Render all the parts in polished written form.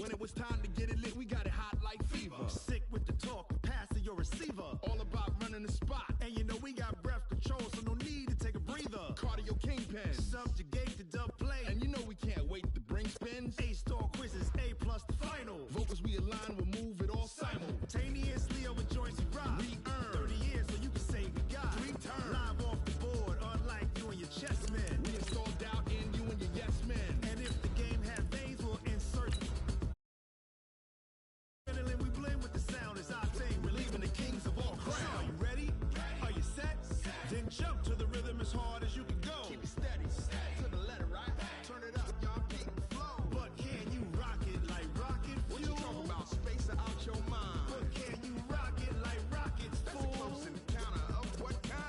When it was time to get it lit, we got it hot like fever. Sick with the talk, pass to your receiver. All about running the spot. And you know we got breath control, so no need to take a breather. Cardio kingpin. Subjugate the dub play. And you know we can't wait to bring spins. A-star quizzes, A+ the final. Vocals we align, we'll move it all simultaneously over joints we rock. We earn 30 years so you can say we got 3 turns. Live off the board, unlike you and your chess men. We install doubt in you and your yes men. And if the game had veins, we'll insert. We blend with the sound is our thing. We're leaving the kings of all crowns. Are you ready? Are you set? Then jump to the rhythm as hard as you can go. Keep it steady, to the letter, right? Turn it up, y'all, keep the flow. But can you rock it like rocket fuel? What you talking about? Space out your mind. But can you rock it like rockets, fool? That's a close encounter of what kind?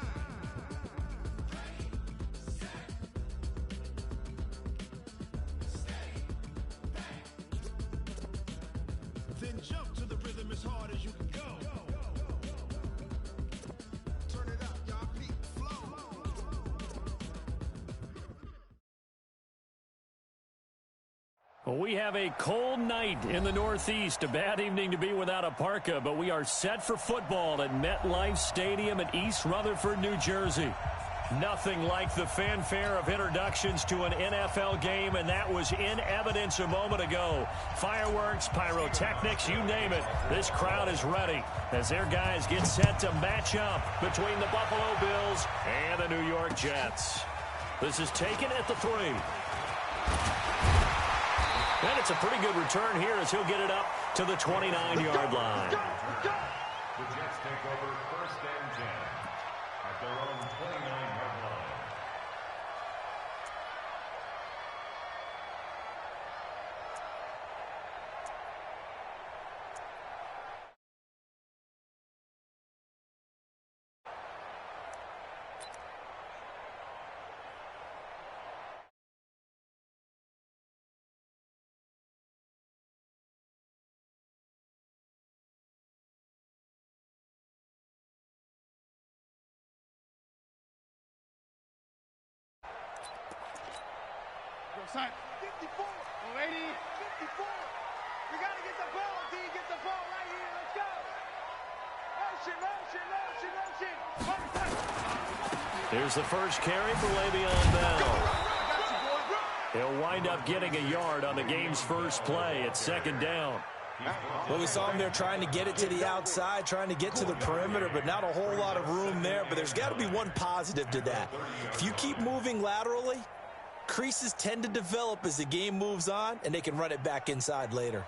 Then jump to the rhythm as hard as you can go. Turn it up, y'all, keep the flow. Well, we have a cold night in the Northeast. A bad evening to be without a parka, but we are set for football at MetLife Stadium in East Rutherford, New Jersey. Nothing like the fanfare of introductions to an NFL game, and that was in evidence a moment ago. Fireworks, pyrotechnics, you name it. This crowd is ready as their guys get set to match up between the Buffalo Bills and the New York Jets. This is taken at the 3. And it's a pretty good return here as he'll get it up to the 29-yard line. The Jets take over 1st and 10 at their own 29-yard line. Son, 54, 80, 54. We got to get the ball, D. Get the ball right here. Let's go. Motion. Here's the first carry for Le'Veon Bell. He'll wind up getting a yard on the game's first play at 2nd down. Well, we saw him there trying to get it to the outside, trying to get to the perimeter, but not a whole lot of room there. But there's got to be one positive to that. If you keep moving laterally, creases tend to develop as the game moves on, and they can run it back inside later.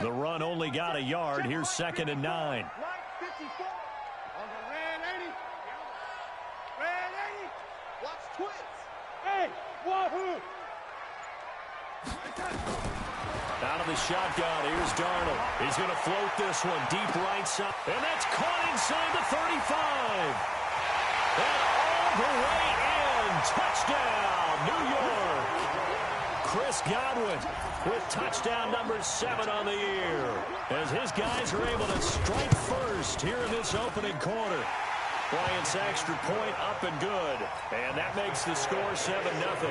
The run only got a yard. Here's 2nd and 9. Right, 54. On the red 80. Red 80. Watch twits. Hey, wahoo. Out of the shotgun, here's Darnold. He's going to float this one deep right side. And that's caught inside the 35. And all the way in. Touchdown, New York. Chris Godwin with touchdown number 7 on the year. As his guys are able to strike first here in this opening quarter. Bryant's extra point up and good. And that makes the score 7-0.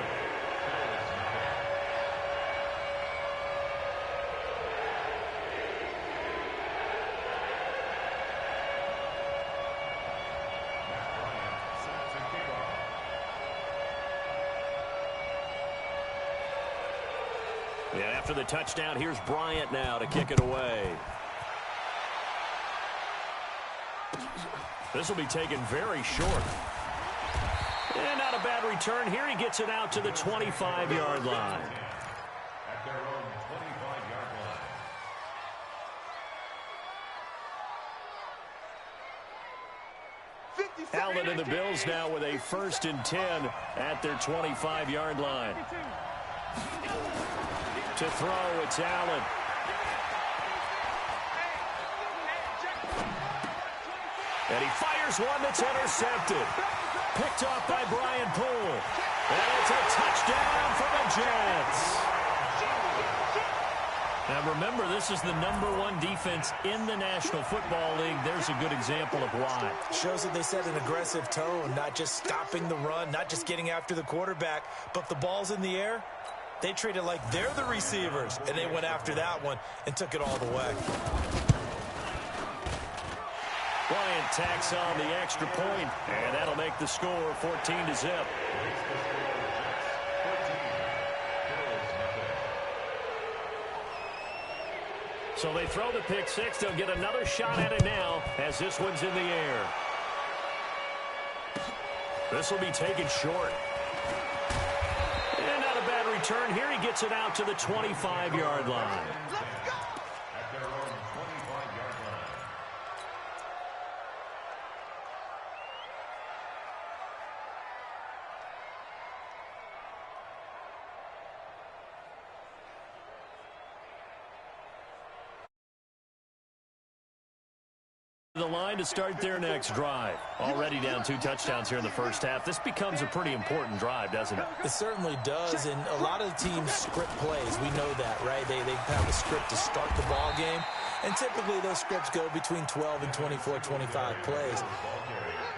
And after the touchdown, here's Bryant now to kick it away. This will be taken very short. And not a bad return here. He gets it out to the 25-yard line. At their own 25-yard line. Allen and the Bills now with a 1st and 10 at their 25-yard line. To throw, it's Allen. And he fires one that's intercepted. Picked off by Brian Poole. And it's a touchdown for the Jets. Now remember, this is the #1 defense in the National Football League. There's a good example of why. Shows that they set an aggressive tone, not just stopping the run, not just getting after the quarterback, but the ball's in the air. They treat it like they're the receivers, and they went after that one and took it all the way. Bryant tacks on the extra point, and that'll make the score 14-0. So they throw the pick six. They'll get another shot at it now as this one's in the air. This will be taken short. And not a bad return here. He gets it out to the 25-yard line. At their own 25-yard line. The line to start their next drive. Already down 2 touchdowns here in the first half. This becomes a pretty important drive, doesn't it? It certainly does, and a lot of the teams script plays. We know that, right? They have a script to start the ball game, and typically those scripts go between 12 and 24, 25 plays.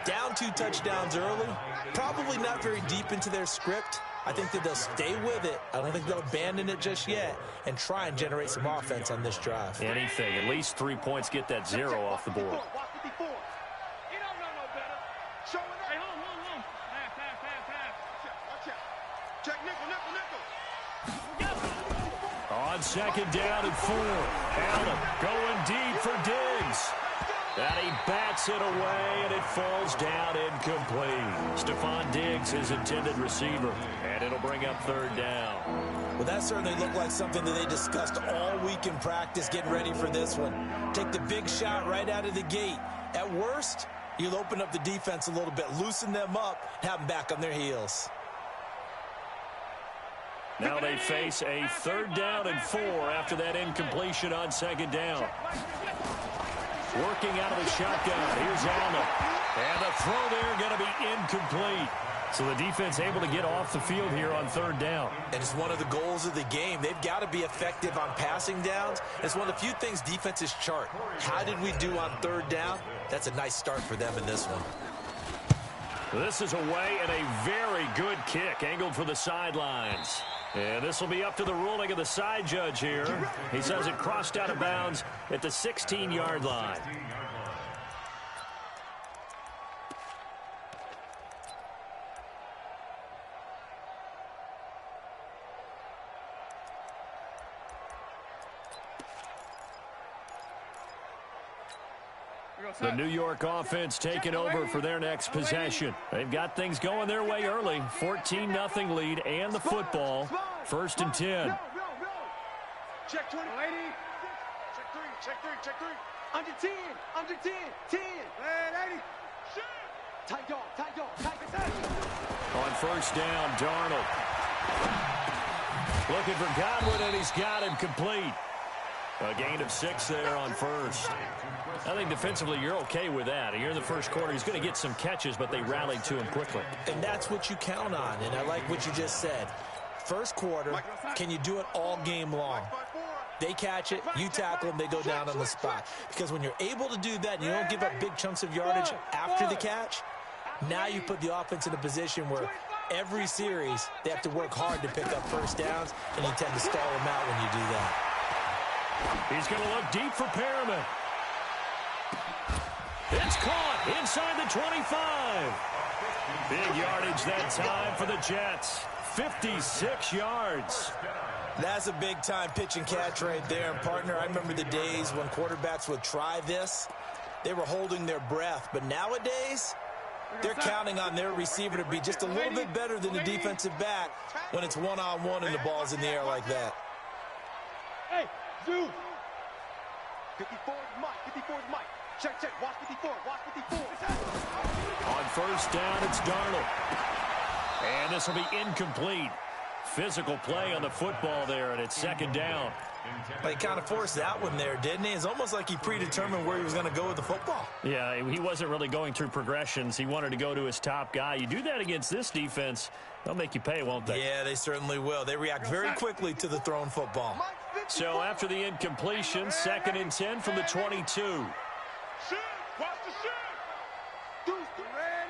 Down 2 touchdowns early, probably not very deep into their script. I think that they'll stay with it. I don't think they'll abandon it just yet and try and generate some offense on this drive. Anything. At least 3 points, get that 0 off the board. On second down and 4. Allen going deep for Diggs. And he bats it away, and it falls down incomplete. Stephon Diggs, his intended receiver, and it'll bring up 3rd down. Well, that certainly looked like something that they discussed all week in practice, getting ready for this one. Take the big shot right out of the gate. At worst, you'll open up the defense a little bit, loosen them up, and have them back on their heels. Now they face a 3rd down and 4 after that incompletion on second down. Working out of the shotgun. Here's Allen. And the throw there going to be incomplete. So the defense able to get off the field here on 3rd down. And it's one of the goals of the game. They've got to be effective on passing downs. It's one of the few things defenses chart. How did we do on 3rd down? That's a nice start for them in this one. This is away and a very good kick angled for the sidelines. And this will be up to the ruling of the side judge here. He says it crossed out of bounds at the 16-yard line. The New York offense taking over for their next possession. They've got things going their way early. 14-0 lead and the football. 1st and 10. Check 20. Check 3. Under 10. 10. Hey, 80. Tight dog. On 1st down, Darnold. Looking for Godwin, and he's got him complete. A gain of 6 there on 1st. I think defensively you're okay with that. Here in the first quarter, he's going to get some catches, but they rallied to him quickly. And that's what you count on, and I like what you just said. First quarter, can you do it all game long? They catch it, you tackle them, they go down on the spot. Because when you're able to do that and you don't give up big chunks of yardage after the catch, now you put the offense in a position where every series they have to work hard to pick up 1st downs, and you tend to stall them out when you do that. He's going to look deep for Perriman. It's caught inside the 25. Big yardage that time for the Jets. 56 yards. That's a big-time pitch and catch right there. And, partner, I remember the days when quarterbacks would try this. They were holding their breath. But nowadays, they're counting on their receiver to be just a little bit better than the defensive back when it's one-on-one and the ball's in the air like that. Hey, Zoo. 54 is Mike. Check. Watch 54. On 1st down, it's Darnold. And this will be incomplete. Physical play on the football there, and it's 2nd down. But he kind of forced that one there, didn't he? It's almost like he predetermined where he was going to go with the football. Yeah, he wasn't really going through progressions. He wanted to go to his top guy. You do that against this defense, they'll make you pay, won't they? Yeah, they certainly will. They react very quickly to the thrown football. So after the incompletion, 2nd and 10 from the 22. Shoot! Watch the shoot! Deuce, red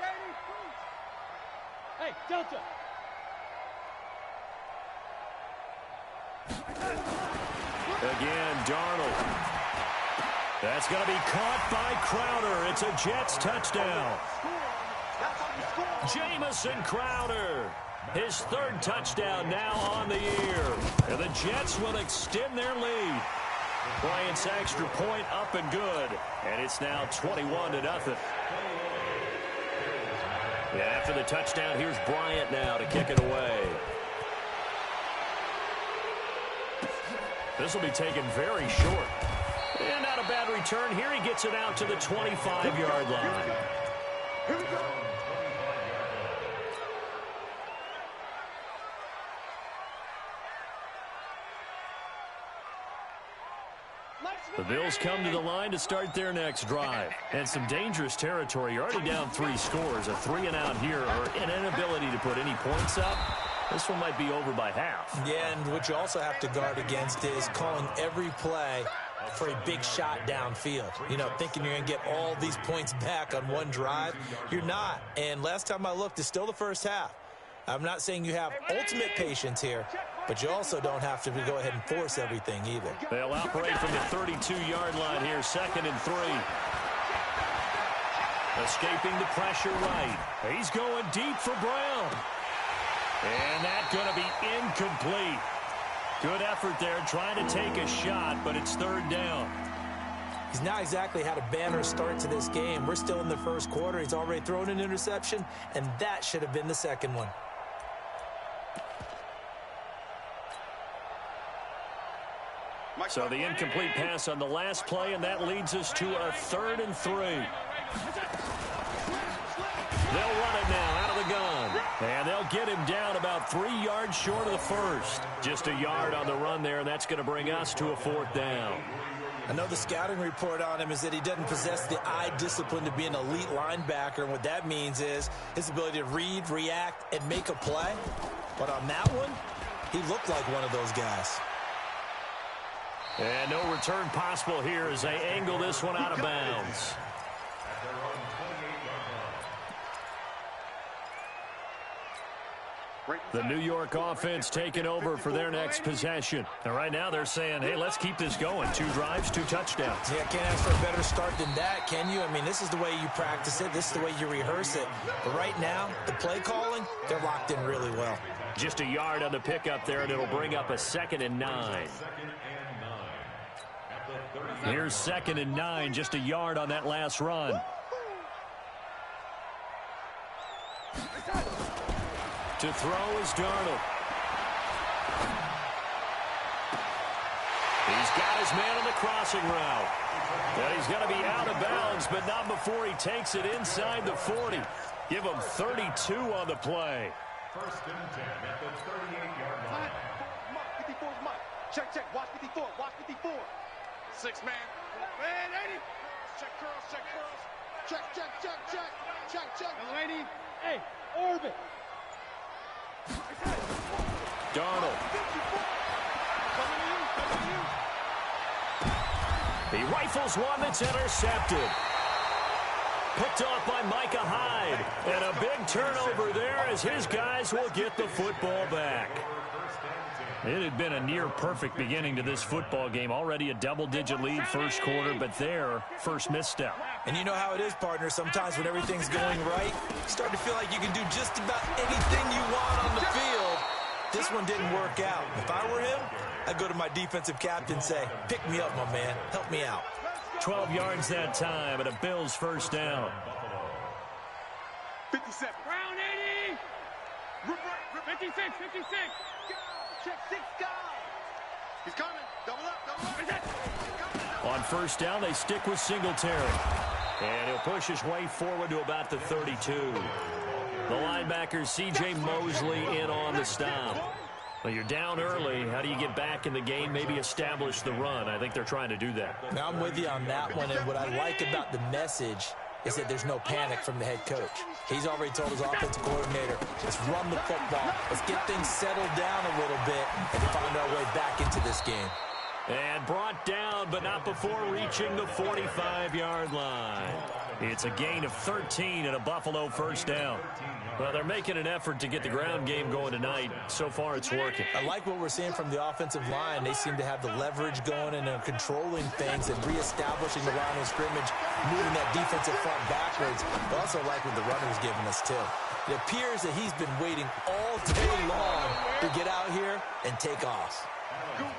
80. Hey, Delta. Again, Darnold. That's going to be caught by Crowder. It's a Jets touchdown. Jamison Crowder. His 3rd touchdown now on the year. And the Jets will extend their lead. Bryant's extra point up and good. And it's now 21-0. Yeah, after the touchdown, here's Bryant now to kick it away. This will be taken very short. And not a bad return. Here he gets it out to the 25-yard line. Here we go. The Bills come to the line to start their next drive. And some dangerous territory. You're already down 3 scores. A 3-and-out here or an inability to put any points up. This one might be over by half. Yeah, and what you also have to guard against is calling every play for a big shot downfield. You know, thinking you're going to get all these points back on one drive. You're not. And last time I looked, it's still the first half. I'm not saying you have ultimate patience here, but you also don't have to go ahead and force everything either. They'll operate from the 32-yard line here, 2nd and 3. Escaping the pressure right. He's going deep for Brown. And that's going to be incomplete. Good effort there trying to take a shot, but it's 3rd down. He's not exactly had a banner start to this game. We're still in the first quarter. He's already thrown an interception, and that should have been the 2nd one. So the incomplete pass on the last play, and that leads us to a 3rd and 3. They'll run it now out of the gun. And they'll get him down about 3 yards short of the first. Just a yard on the run there, and that's going to bring us to a 4th down. I know the scouting report on him is that he doesn't possess the eye discipline to be an elite linebacker. And what that means is his ability to read, react, and make a play. But on that one, he looked like one of those guys. And no return possible here as they angle this one out of bounds. The New York offense taking over for their next possession. And right now they're saying, hey, let's keep this going. 2 drives, 2 touchdowns. Yeah, can't ask for a better start than that, can you? I mean, this is the way you practice it. This is the way you rehearse it. But right now, the play calling, they're locked in really well. Just a yard on the pickup there, and it'll bring up a 2nd and 9. Here's 2nd and 9, just a yard on that last run. To throw is Darnold. He's got his man on the crossing route. And he's going to be out of bounds, but not before he takes it inside the 40. Give him 32 on the play. 1st and 10 at the 38-yard line. 54's Mike. Check. Watch 54. Watch 54. 6-man. Man, 80. Check curls. Check. Young lady. Hey, orbit. Darnold. He rifles one that's intercepted. Picked off by Micah Hyde. And a big turnover there as his guys will get the football back. It had been a near-perfect beginning to this football game. Already a double-digit lead first quarter, but their first misstep. And you know how it is, partner. Sometimes when everything's going right, you start to feel like you can do just about anything you want on the field. This one didn't work out. If I were him, I'd go to my defensive captain and say, pick me up, my man. Help me out. 12 yards that time, and a Bills first down. 57. Brown 80. 56. Check 6 guys. He's coming. Double up. On first down, they stick with Singletary. And he'll push his way forward to about the 32. The linebacker, C.J. Mosley, in on the stop. Well, you're down early. How do you get back in the game, maybe establish the run? I think they're trying to do that. Now, I'm with you on that one, and what I like about the message is that there's no panic from the head coach. He's already told his offensive coordinator, let's run the football, let's get things settled down a little bit, and find our way back into this game. And brought down, but not before reaching the 45-yard line. It's a gain of 13 and a Buffalo first down. Well, they're making an effort to get the ground game going tonight. So far, it's working. I like what we're seeing from the offensive line. They seem to have the leverage going and are controlling things and reestablishing the line of scrimmage, moving that defensive front backwards. I also like what the runner's giving us, too. It appears that he's been waiting all day long to get out here and take off.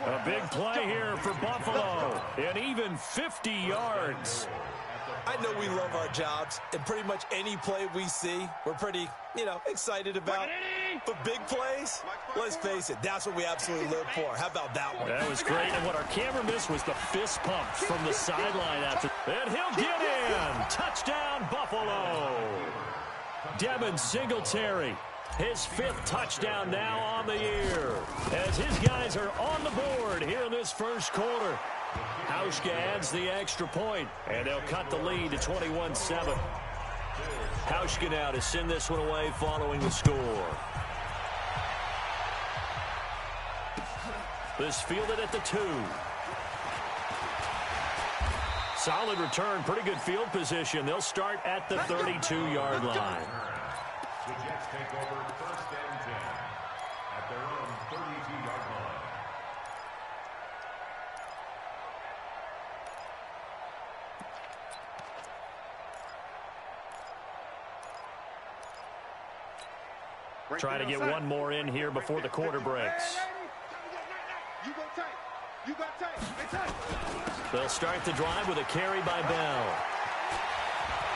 A big play here for Buffalo, and even 50 yards. I know we love our jobs, and pretty much any play we see, we're pretty, excited about. But big plays, let's face it, that's what we absolutely live for. How about that one? That was great, and what our camera missed was the fist pump from the sideline after. And he'll get in. Touchdown, Buffalo. Devin Singletary, his 5th touchdown now on the year, as his guys are on the board here in this first quarter. Hauschka adds the extra point, and they'll cut the lead to 21-7. Hauschka now to send this one away following the score. This fielded at the 2. Solid return, pretty good field position. They'll start at the 32-yard line. The Jets take over first and 10 at their own 32-yard line. Try to get one more in here before the quarter breaks. You go tight. You got tight. Hey, tight. They'll start the drive with a carry by Bell.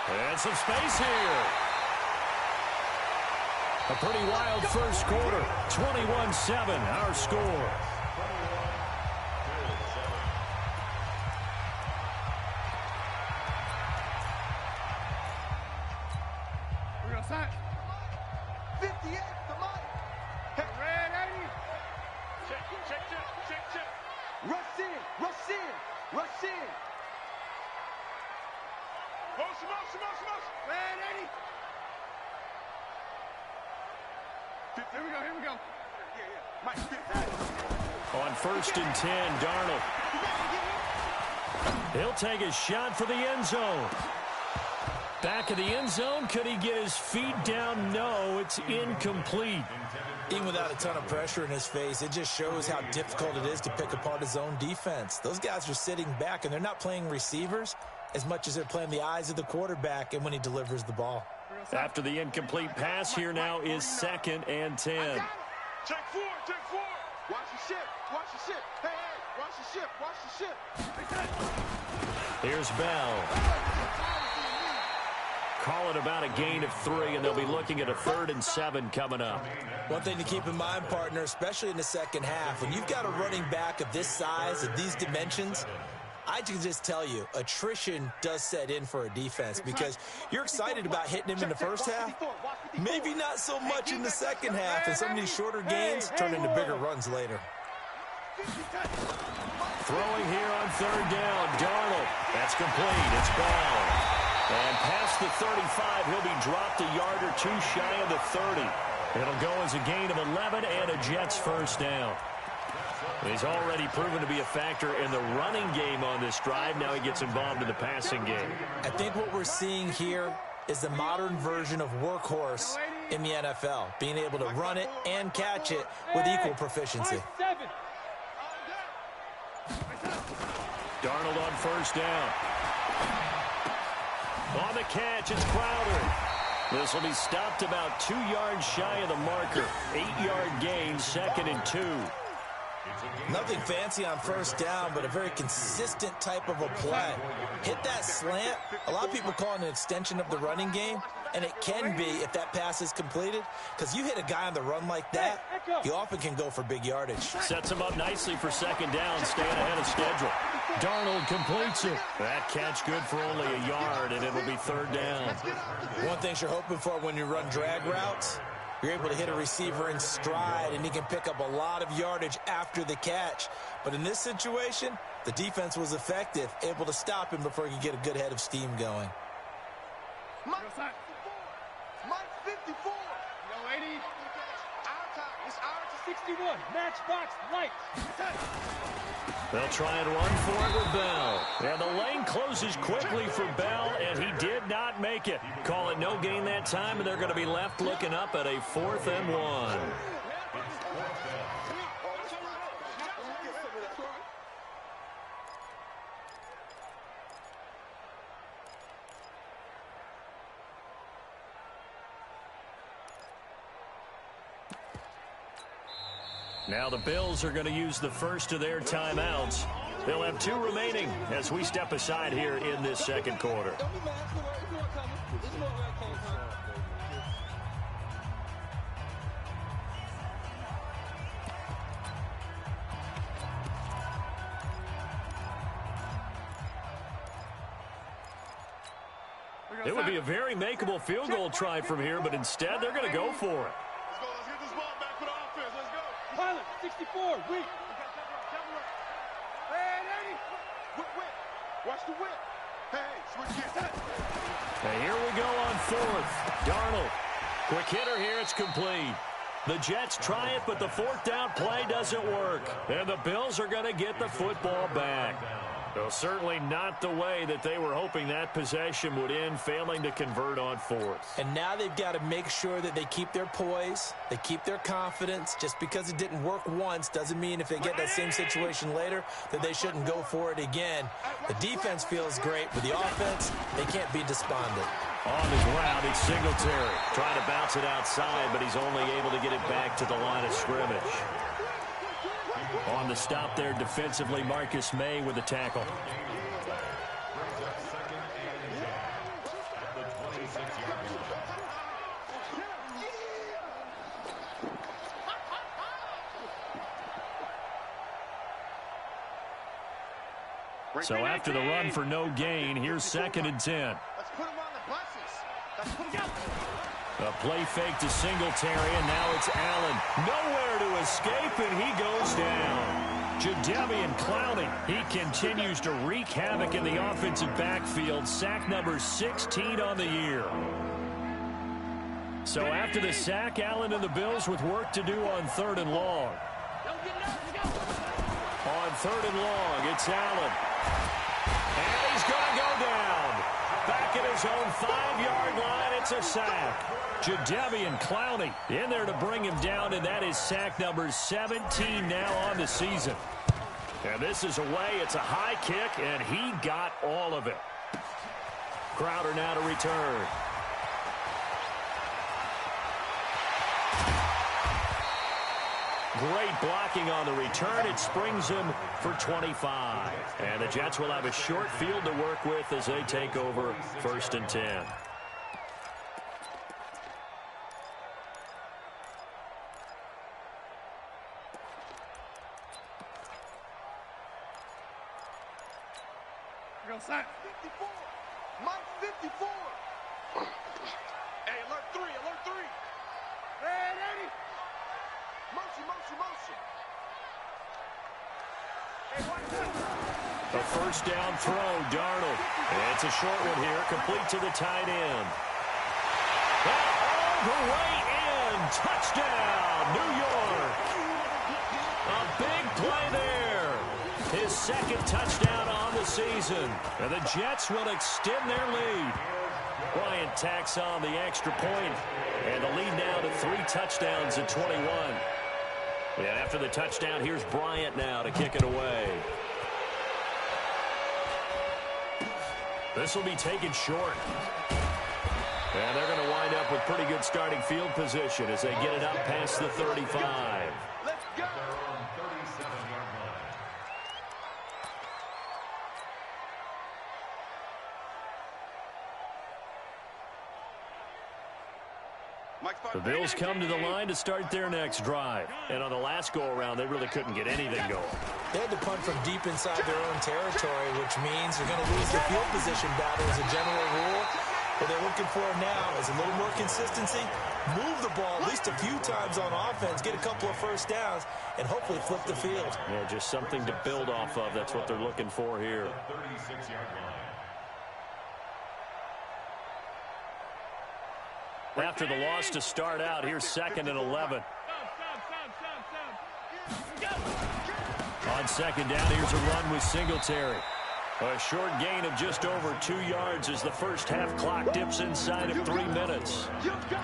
And some space here. A pretty wild first quarter. 21-7, our score. We're going to sign. 58 to Mike. Hey, red 80. Check. Rush in. Motion. Red 80. Here we go. Yeah. Mike, On first and 10, Darnold. He'll take a shot for the end zone. Back of the end zone. Could he get his feet down? No, it's incomplete. Even without a ton of pressure in his face, it just shows how difficult it is to pick apart his own defense. Those guys are sitting back, and they're not playing receivers as much as they're playing the eyes of the quarterback and when he delivers the ball. After the incomplete pass, here now is 2nd and 10. Check four. Watch the ship. Hey, watch the ship. Here's Bell. Call it about a gain of 3, and they'll be looking at a 3rd and 7 coming up. One thing to keep in mind, partner, especially in the second half, when you've got a running back of this size, of these dimensions, I can just tell you, attrition does set in for a defense because you're excited about hitting him in the first half, maybe not so much in the second half, and some of these shorter gains turn into bigger runs later. Throwing here on 3rd down, Darnold. That's complete. It's Bell. And past the 35, he'll be dropped a yard or 2 shy of the 30. It'll go as a gain of 11 and a Jets first down. He's already proven to be a factor in the running game on this drive. Now he gets involved in the passing game. I think what we're seeing here is the modern version of workhorse in the NFL, being able to run it and catch it with equal proficiency. Darnold on first down. On the catch, it's Crowder. This will be stopped about 2 yards shy of the marker. 8-yard gain, 2nd and 2. Nothing fancy on first down, but a very consistent type of a play. Hit that slant. A lot of people call it an extension of the running game, and it can be if that pass is completed, because you hit a guy on the run like that, he often can go for big yardage. Sets him up nicely for 2nd down, staying ahead of schedule. Darnold completes it. That catch good for only a yard, and it'll be 3rd down. One thing you're hoping for when you run drag routes, you're able to hit a receiver in stride, and he can pick up a lot of yardage after the catch. But in this situation, the defense was effective, able to stop him before he could get a good head of steam going. Mike 54. No, 80. It's R61. Matchbox light. They'll try and run for it with Bell. And the lane closes quickly for Bell, and he did not make it. Call it no gain that time, and they're going to be left looking up at a 4th and 1. Now the Bills are going to use the first of their timeouts. They'll have 2 remaining as we step aside here in this second quarter. It would be a very makeable field goal try from here, but instead they're going to go for it. Let's go. Let's get this ball back for the offense. Let's go. Pilot, 64, weak. Hey, Eddie. Whip. Watch the whip. Hey, switch it. And here we go on 4th. Darnold. Quick hitter here. It's complete. The Jets try it, but the 4th down play doesn't work. And the Bills are going to get the football back. Well, certainly not the way that they were hoping that possession would end, failing to convert on 4th. And now they've got to make sure that they keep their poise, they keep their confidence. Just because it didn't work once doesn't mean if they get that same situation later that they shouldn't go for it again. The defense feels great, but the offense, they can't be despondent. On his route, it's Singletary. Trying to bounce it outside, but he's only able to get it back to the line of scrimmage. On the stop there defensively, Marcus May with the tackle. So after the run for no gain, here's 2nd and 10. Let's put him on the buses. Let's put him A play fake to Singletary, and now it's Allen. Nowhere to escape, and he goes down. Jadeveon Clowney, he continues to wreak havoc in the offensive backfield. Sack number 16 on the year. So after the sack, Allen and the Bills with work to do on 3rd and long. On 3rd and long, it's Allen. And he's going to go down. Back at his own 5-yard line, it's a sack. Jadeveon Clowney in there to bring him down, and that is sack number 17 now on the season. And this is away. It's a high kick, and he got all of it. Crowder now to return. Great blocking on the return. It springs him for 25. And the Jets will have a short field to work with as they take over 1st and 10. Real side. 54. Mike 54. Hey, alert 3, alert 3. Hey, Eddie. Motion. Hey, watch this. A 1st down throw, Darnold. It's a short one here, complete to the tight end. All the way in. Touchdown, New York. A big play there. His 2nd touchdown on the season. And the Jets will extend their lead. Bryant tacks on the extra point. And the lead now to 3 touchdowns at 21. And after the touchdown, here's Bryant now to kick it away. This will be taken short. And they're going to wind up with pretty good starting field position as they get it up past the 35. Let's go. The Bills come to the line to start their next drive. And on the last go-around, they really couldn't get anything going. They had to punt from deep inside their own territory, which means they're going to lose the field position battle as a general rule. What they're looking for now is a little more consistency, move the ball at least a few times on offense, get a couple of 1st downs, and hopefully flip the field. Yeah, just something to build off of. That's what they're looking for here. 36-yard line. After the loss to start out, here's 2nd and 11. On second down, here's a run with Singletary. A short gain of just over 2 yards as the first half clock dips inside of 3 minutes.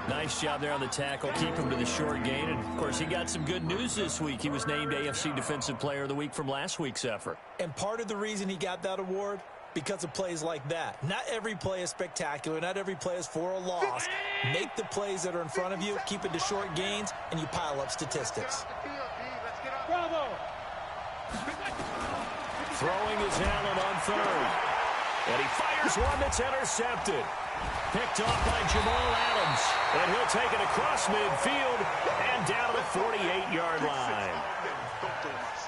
Nice job there on the tackle. Keep him to the short gain. And, of course, he got some good news this week. He was named AFC Defensive Player of the Week from last week's effort. And part of the reason he got that award, because of plays like that. Not every play is spectacular. Not every play is for a loss. Make the plays that are in front of you, keep it to short gains, and you pile up statistics. Bravo! Throwing is Allen on third. And he fires one that's intercepted. Picked off by Jamal Adams. And he'll take it across midfield and down to the 48-yard line.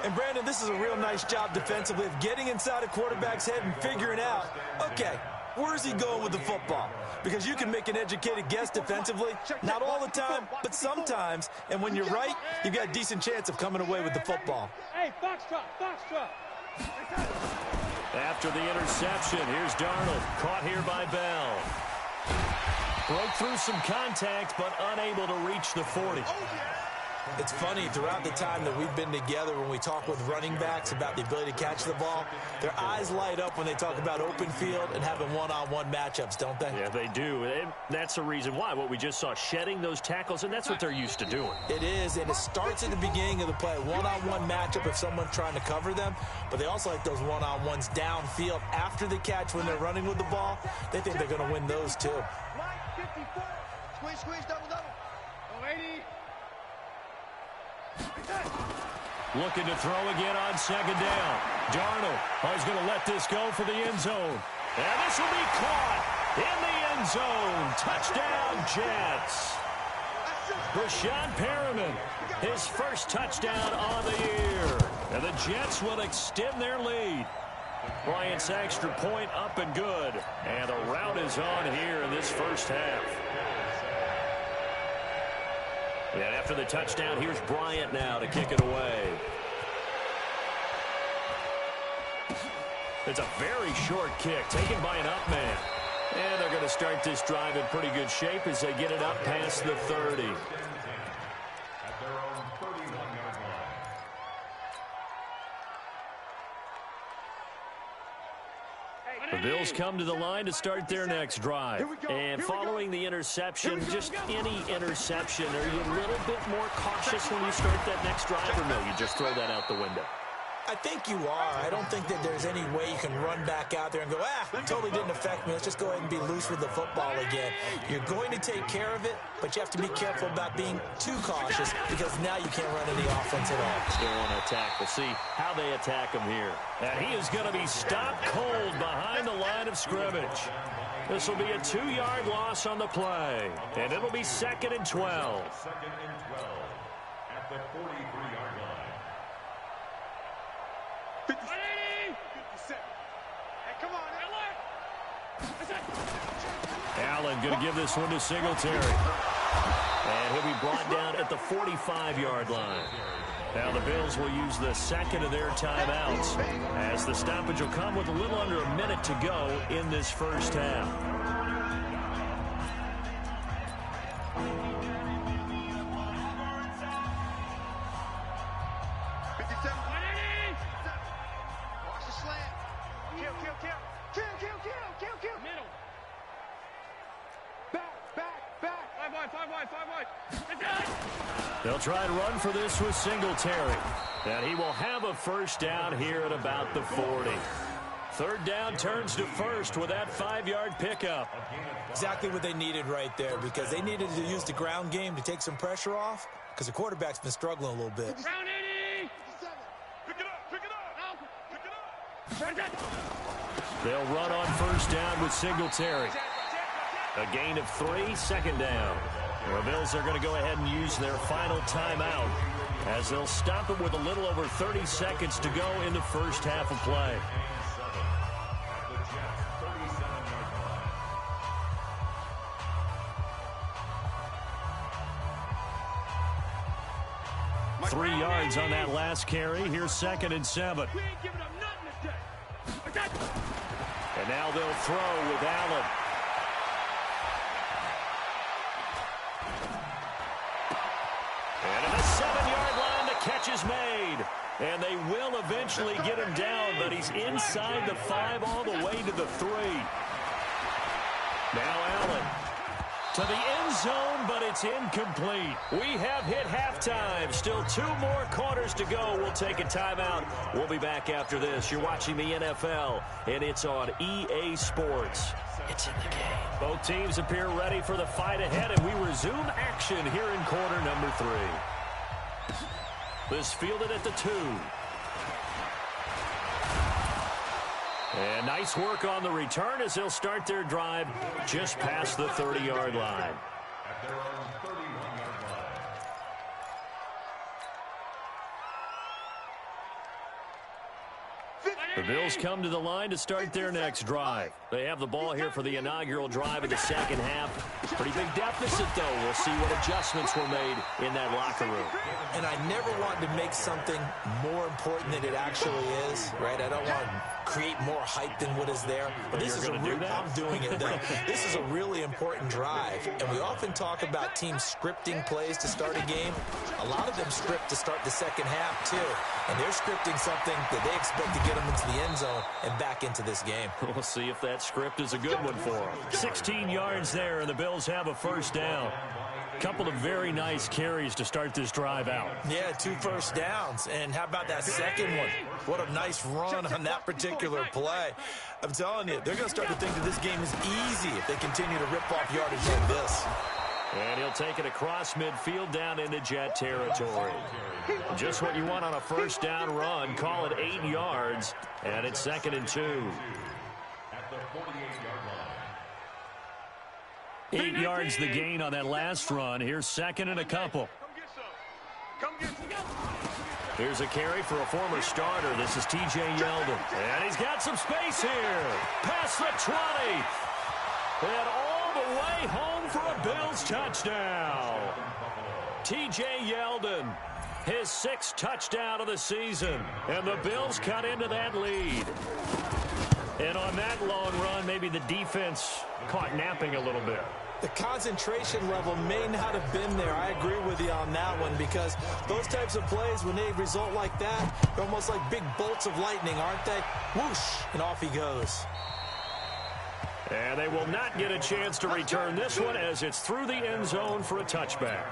And, Brandon, this is a real nice job defensively of getting inside a quarterback's head and figuring out, okay, where's he going with the football? Because you can make an educated guess defensively, not all the time, but sometimes. And when you're right, you've got a decent chance of coming away with the football. Hey, foxtrot. After the interception, here's Darnold, caught here by Bell. Broke through some contact, but unable to reach the 40. It's funny, throughout the time that we've been together, when we talk with running backs about the ability to catch the ball, their eyes light up when they talk about open field and having one-on-one matchups, don't they? Yeah, they do. And that's the reason why. What we just saw, shedding those tackles, and that's what they're used to doing. It is, and it starts at the beginning of the play. One-on-one matchup if someone's trying to cover them, but they also like those one-on-ones downfield after the catch when they're running with the ball. They think they're going to win those, too. Line 54. Squeeze, double. 80. Looking to throw again on second down. Darnold is going to let this go for the end zone. And this will be caught in the end zone. Touchdown, Jets. Rashawn Perriman, his first touchdown on the year. And the Jets will extend their lead. Bryant's extra point up and good. And the route is on here in this first half. And after the touchdown, here's Bryant now to kick it away. It's a very short kick taken by an up man. And they're going to start this drive in pretty good shape as they get it up past the 30. At their own 31-yard line. The Bills come to the line to start their next drive. And following the interception, just any interception, are you a little bit more cautious when you start that next drive, or no, you just throw that out the window? I think you are. I don't think that there's any way you can run back out there and go, it totally didn't affect me. Let's just go ahead and be loose with the football again. You're going to take care of it, but you have to be careful about being too cautious because now you can't run any offense at all. Still want to attack. We'll see how they attack him here. And he is going to be stopped cold behind the line of scrimmage. This will be a 2-yard loss on the play, and it'll be 2nd and 12. 2nd and 12 at the 43-yard line. 57. Hey, come on, Allen going to give this one to Singletary. And he'll be brought down at the 45-yard line. Now the Bills will use the second of their timeouts as the stoppage will come with a little under a minute to go in this first half. Kill. Middle. Back. 5 wide. They'll try to run for this with Singletary. And he will have a first down here at about the 40. Third down turns to first with that 5-yard pickup. Exactly what they needed right there because they needed to use the ground game to take some pressure off because the quarterback's been struggling a little bit. Round 80. Pick it up. They'll run on first down with Singletary. A gain of 3, second down. The Bills are going to go ahead and use their final timeout as they'll stop it with a little over 30 seconds to go in the first half of play. At the Jets' 37-yard line. 3 yards on that last carry. Here's 2nd and 7. We ain't giving up nothing today. And now they'll throw with Allen. And at the 7-yard line, the catch is made. And they will eventually get him down, but he's inside the 5 all the way to the 3. Now Allen to the end zone, but it's incomplete. We have hit halftime. Still 2 more quarters to go. We'll take a timeout. We'll be back after this. You're watching the NFL, and it's on EA Sports. It's in the game. Both teams appear ready for the fight ahead, and we resume action here in quarter number 3. This fielded at the 2. And nice work on the return as they'll start their drive just past the 30-yard line. At their own 31-yard line. The Bills come to the line to start their next drive. They have the ball here for the inaugural drive of the second half. Pretty big deficit, though. We'll see what adjustments were made in that locker room. And I never want to make something more important than it actually is, right? I don't want to create more hype than what is there. But this is I'm doing it, though. This is a really important drive. And we often talk about teams scripting plays to start a game. A lot of them script to start the second half, too. And they're scripting something that they expect to get them into the end zone and back into this game. We'll see if that script is a good one for them. 16 yards there, and the Bills have a first down. Couple of very nice carries to start this drive out. Yeah, 2 first downs. And how about that second one? What a nice run on that particular play. I'm telling you, they're going to start to think that this game is easy if they continue to rip off yardage like this. And he'll take it across midfield down into Jet territory. Just what you want on a first down run. Call it 8 yards, and it's 2nd and 2. At the 48-yard line. 8 yards the gain on that last run. Here's 2nd and a couple. Here's a carry for a former starter. This is T.J. Yeldon. And he's got some space here. Past the 20. And all the way home for a Bills touchdown. T.J. Yeldon, his 6th touchdown of the season. And the Bills cut into that lead. And on that long run, maybe the defense caught napping a little bit. The concentration level may not have been there. I agree with you on that one, because those types of plays, when they result like that, they're almost like big bolts of lightning, aren't they? Whoosh, and off he goes. And they will not get a chance to return this one as it's through the end zone for a touchback.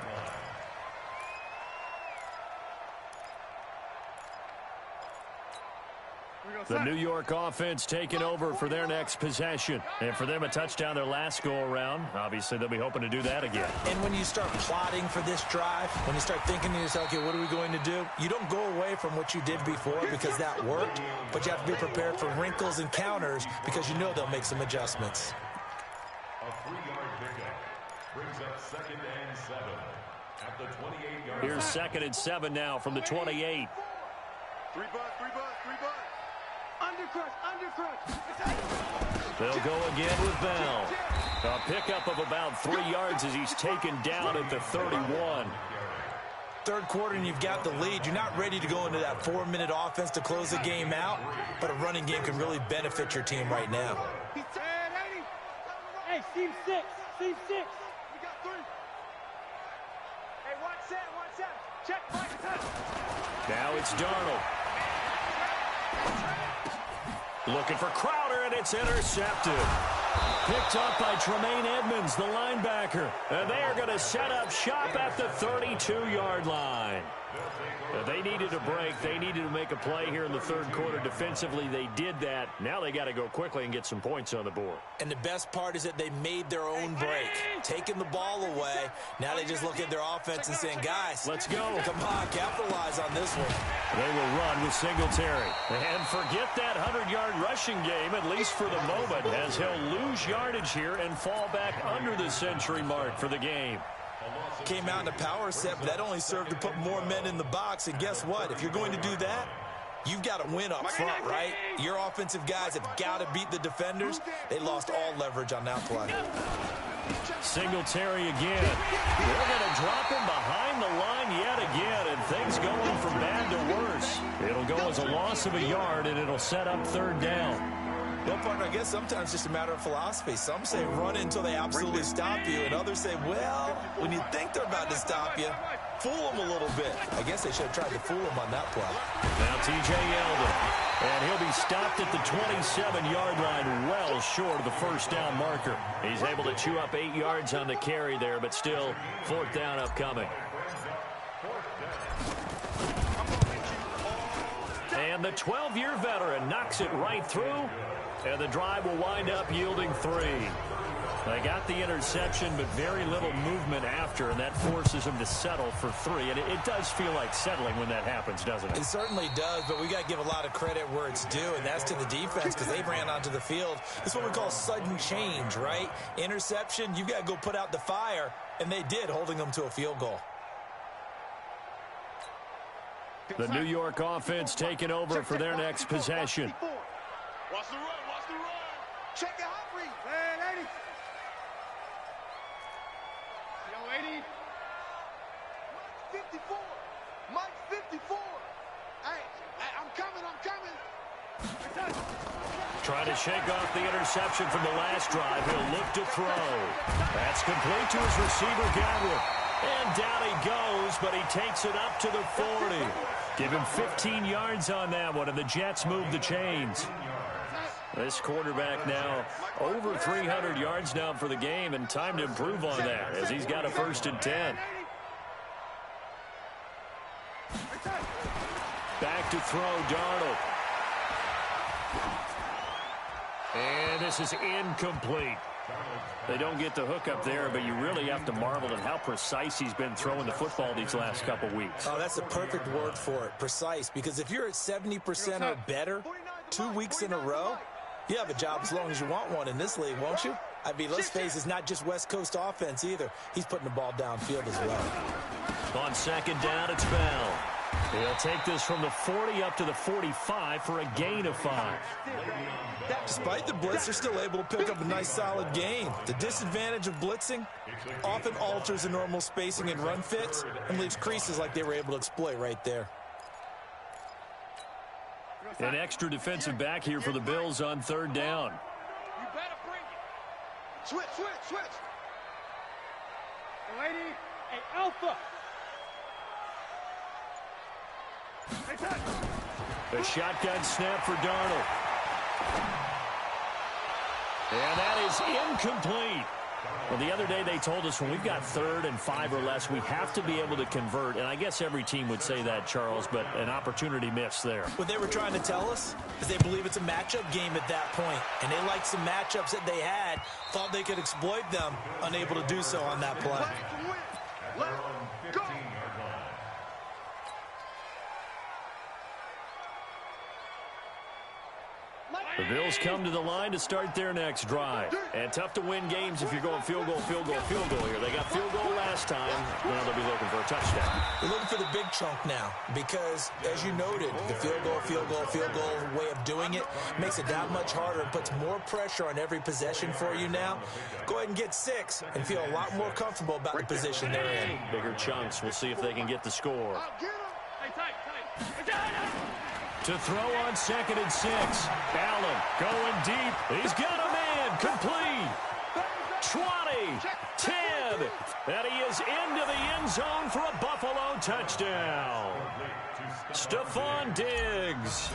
The New York offense taking over for their next possession. And for them, a touchdown their last go-around. Obviously, they'll be hoping to do that again. And when you start plotting for this drive, when you start thinking to yourself, okay, what are we going to do? You don't go away from what you did before because that worked, but you have to be prepared for wrinkles and counters because you know they'll make some adjustments. A 3-yard pickup brings up 2nd and 7 at the 28-yard line. Here's 2nd and 7 now from the 28. 3 butt. Undercrush. They'll go again with Bell. A pickup of about 3 yards as he's taken down at the 31. Third quarter and you've got the lead. You're not ready to go into that 4-minute offense to close the game out, but a running game can really benefit your team right now. Hey, team 6. We got 3. Hey, watch that. Check. Now it's Darnold. Looking for Crowder, and it's intercepted. Picked up by Tremaine Edmonds, the linebacker. And they are going to set up shop at the 32-yard line. They needed a break. They needed to make a play here in the third quarter defensively. They did that. Now they got to go quickly and get some points on the board. And the best part is that they made their own break, taking the ball away. Now they just look at their offense and saying, guys, let's go. Come on, capitalize on this one. They will run with Singletary. And forget that 100-yard rushing game, at least for the moment, as he'll lose yardage here and fall back under the century mark for the game. Came out in a power set, but that only served to put more men in the box. And guess what? If you're going to do that, you've got to win up front, right? Your offensive guys have got to beat the defenders. They lost all leverage on that play. Singletary again. They're going to drop him behind the line yet again, and things going from bad to worse. It'll go as a loss of a yard, and it'll set up 3rd down. Well, partner, I guess sometimes it's just a matter of philosophy. Some say run until they absolutely stop you, and others say, well, when you think they're about to stop you, fool him a little bit. I guess they should have tried to fool him on that play. Now T.J. Yeldon, and he'll be stopped at the 27-yard line, well short of the first down marker. He's able to chew up 8 yards on the carry there, but still 4th down upcoming. And the 12-year veteran knocks it right through, and the drive will wind up yielding 3. They got the interception, but very little movement after, and that forces them to settle for 3. And it does feel like settling when that happens, doesn't it? It certainly does, but we got to give a lot of credit where it's due, and that's to the defense because they ran onto the field. It's what we call sudden change, right? Interception, you got to go put out the fire, and they did, holding them to a field goal. The New York offense taking over for their next possession. Watch the run, watch the run. Check your hot read. Hey, lady. Young lady. Mike's 54. Mike's 54. Hey, I'm coming. Trying to shake off the interception from the last drive. He'll look to throw. That's complete to his receiver, Godwin. And down he goes, but he takes it up to the 40. Give him 15 yards on that one, and the Jets move the chains. This quarterback now over 300 yards now for the game, and time to improve on that as he's got a 1st and 10. Back to throw, Darnold. And this is incomplete. They don't get the hook up there, but you really have to marvel at how precise he's been throwing the football these last couple weeks. Oh, that's the perfect word for it, precise, because if you're at 70% or better 2 weeks in a row, you have a job as long as you want one in this league, won't you? I mean, let's face it, it's not just West Coast offense either. He's putting the ball downfield as well. On 2nd down, it's Bell. He'll take this from the 40 up to the 45 for a gain of 5. Despite the blitz, they're still able to pick up a nice solid gain. The disadvantage of blitzing often alters the normal spacing and run fits and leaves creases like they were able to exploit right there. An extra defensive back here for the Bills on 3rd down. You better bring it. Switch. Lady, a alpha. The shotgun snap for Darnold. And that is incomplete. Well, the other day they told us when we've got 3rd and 5 or less, we have to be able to convert. And I guess every team would say that, Charles, but an opportunity missed there. What they were trying to tell us is they believe it's a matchup game at that point. And they liked some matchups that they had, thought they could exploit them, unable to do so on that play. Let's go. The Bills come to the line to start their next drive. And tough to win games if you're going field goal here. They got field goal last time. Now they'll be looking for a touchdown. They're looking for the big chunk now because, as you noted, the field goal way of doing it makes it that much harder and puts more pressure on every possession for you now. Go ahead and get 6 and feel a lot more comfortable about the position they're in. Bigger chunks. We'll see if they can get the score. To throw on 2nd and 6. Allen going deep. He's got a man. Complete. 20. 10. And he is into the end zone for a Buffalo touchdown. Stephon Diggs.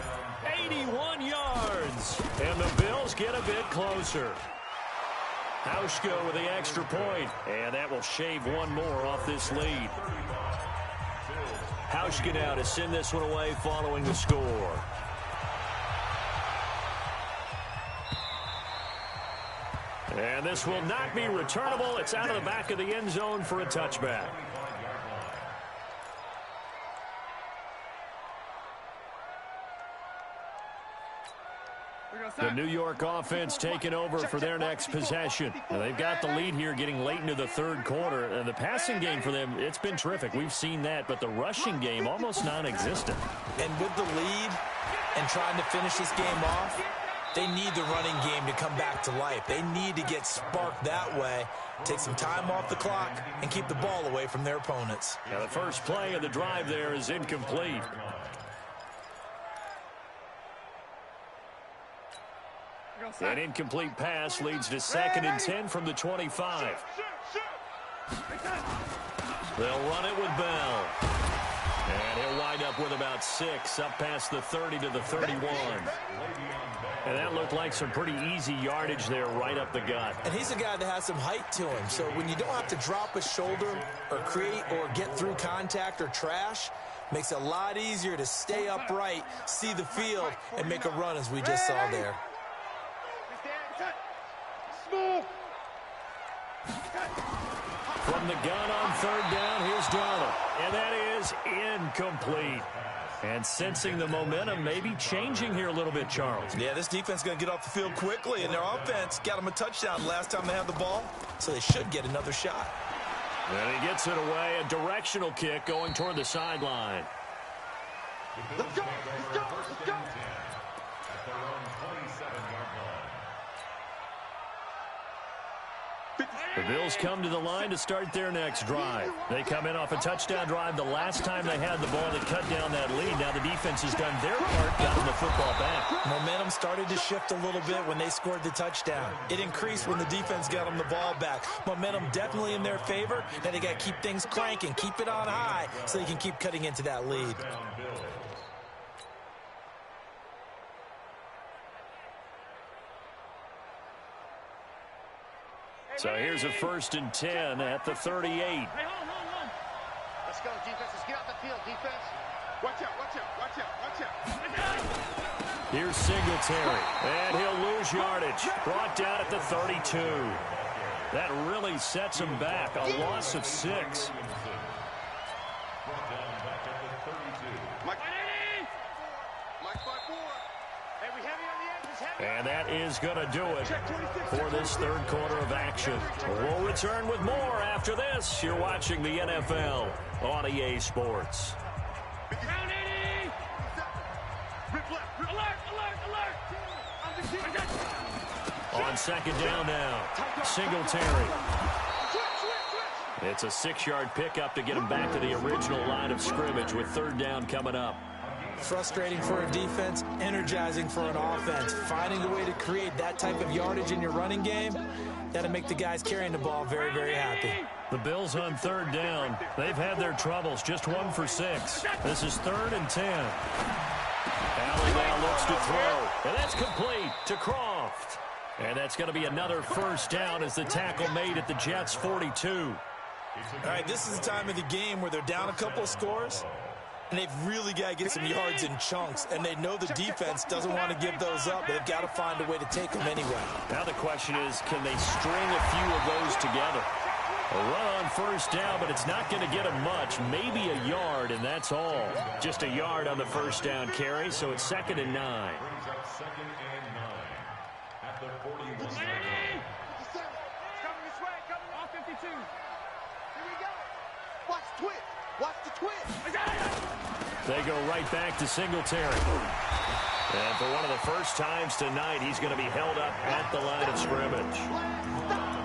81 yards. And the Bills get a bit closer. Hauschka with the extra point. And that will shave one more off this lead. Hauschka now to send this one away following the score. And this will not be returnable. It's out of the back of the end zone for a touchback. The New York offense taking over for their next possession. Now they've got the lead here getting late into the 3rd quarter. And the passing game for them, it's been terrific. We've seen that, but the rushing game almost non-existent. And with the lead and trying to finish this game off, they need the running game to come back to life. They need to get sparked that way, take some time off the clock, and keep the ball away from their opponents. Now the first play of the drive there is incomplete. An incomplete pass leads to 2nd and 10 from the 25. They'll run it with Bell. And he'll wind up with about 6, up past the 30 to the 31. And that looked like some pretty easy yardage there right up the gut. And he's a guy that has some height to him. So when you don't have to drop a shoulder or create or get through contact or trash, makes it a lot easier to stay upright, see the field, and make a run as we just saw there. From the gun on 3rd down, here's Donald. And that is incomplete. And sensing the momentum maybe changing here a little bit, Charles. Yeah, this defense is going to get off the field quickly, and their offense got them a touchdown last time they had the ball, so they should get another shot. And he gets it away, a directional kick going toward the sideline. Let's go, let's go, let's go. At their own 27-yard line. The Bills come to the line to start their next drive. They come in off a touchdown drive the last time they had the ball that cut down that lead. Now the defense has done their part, got them the football back. Momentum started to shift a little bit when they scored the touchdown. It increased when the defense got them the ball back. Momentum definitely in their favor. Now they got to keep things cranking, keep it on high so they can keep cutting into that lead. So here's a 1st and 10 at the 38. Hey, hold on. Let's go, defense. Let's get out the field, defense. Watch out, watch out, watch out, watch out. Here's Singletary, and he'll lose yardage. Brought down at the 32. That really sets him back. A loss of 6. Brought down back at the 32. Mike 5-4. Hey, we heavy on the edges, heavy. And that is going to do it for this 3rd quarter of action. We'll return with more after this. You're watching the NFL on EA Sports. Round 80. Alert, alert, alert. On 2nd down now, Singletary. It's a 6-yard pickup to get him back to the original line of scrimmage with 3rd down coming up. Frustrating for a defense, energizing for an offense. Finding a way to create that type of yardage in your running game, that'll make the guys carrying the ball very, very happy. The Bills on 3rd down. They've had their troubles, just 1 for 6. This is 3rd and 10. Allen now looks to throw, and that's complete to Croft. And that's going to be another 1st down as the tackle made at the Jets' 42. All right, this is the time of the game where they're down a couple of scores, and they've really got to get some yards in chunks, and they know the defense doesn't want to give those up, but they've got to find a way to take them anyway. Now the question is, can they string a few of those together? A run on 1st down, but it's not going to get them much. Maybe a yard, and that's all. Just a yard on the 1st down carry, so it's 2nd and 9. Brings up 2nd and 9 at the 41-yard line. Coming this way, coming off 52. Here we go. Watch the twist. Watch the twist. They go right back to Singletary. And for one of the first times tonight, he's going to be held up at the line of scrimmage.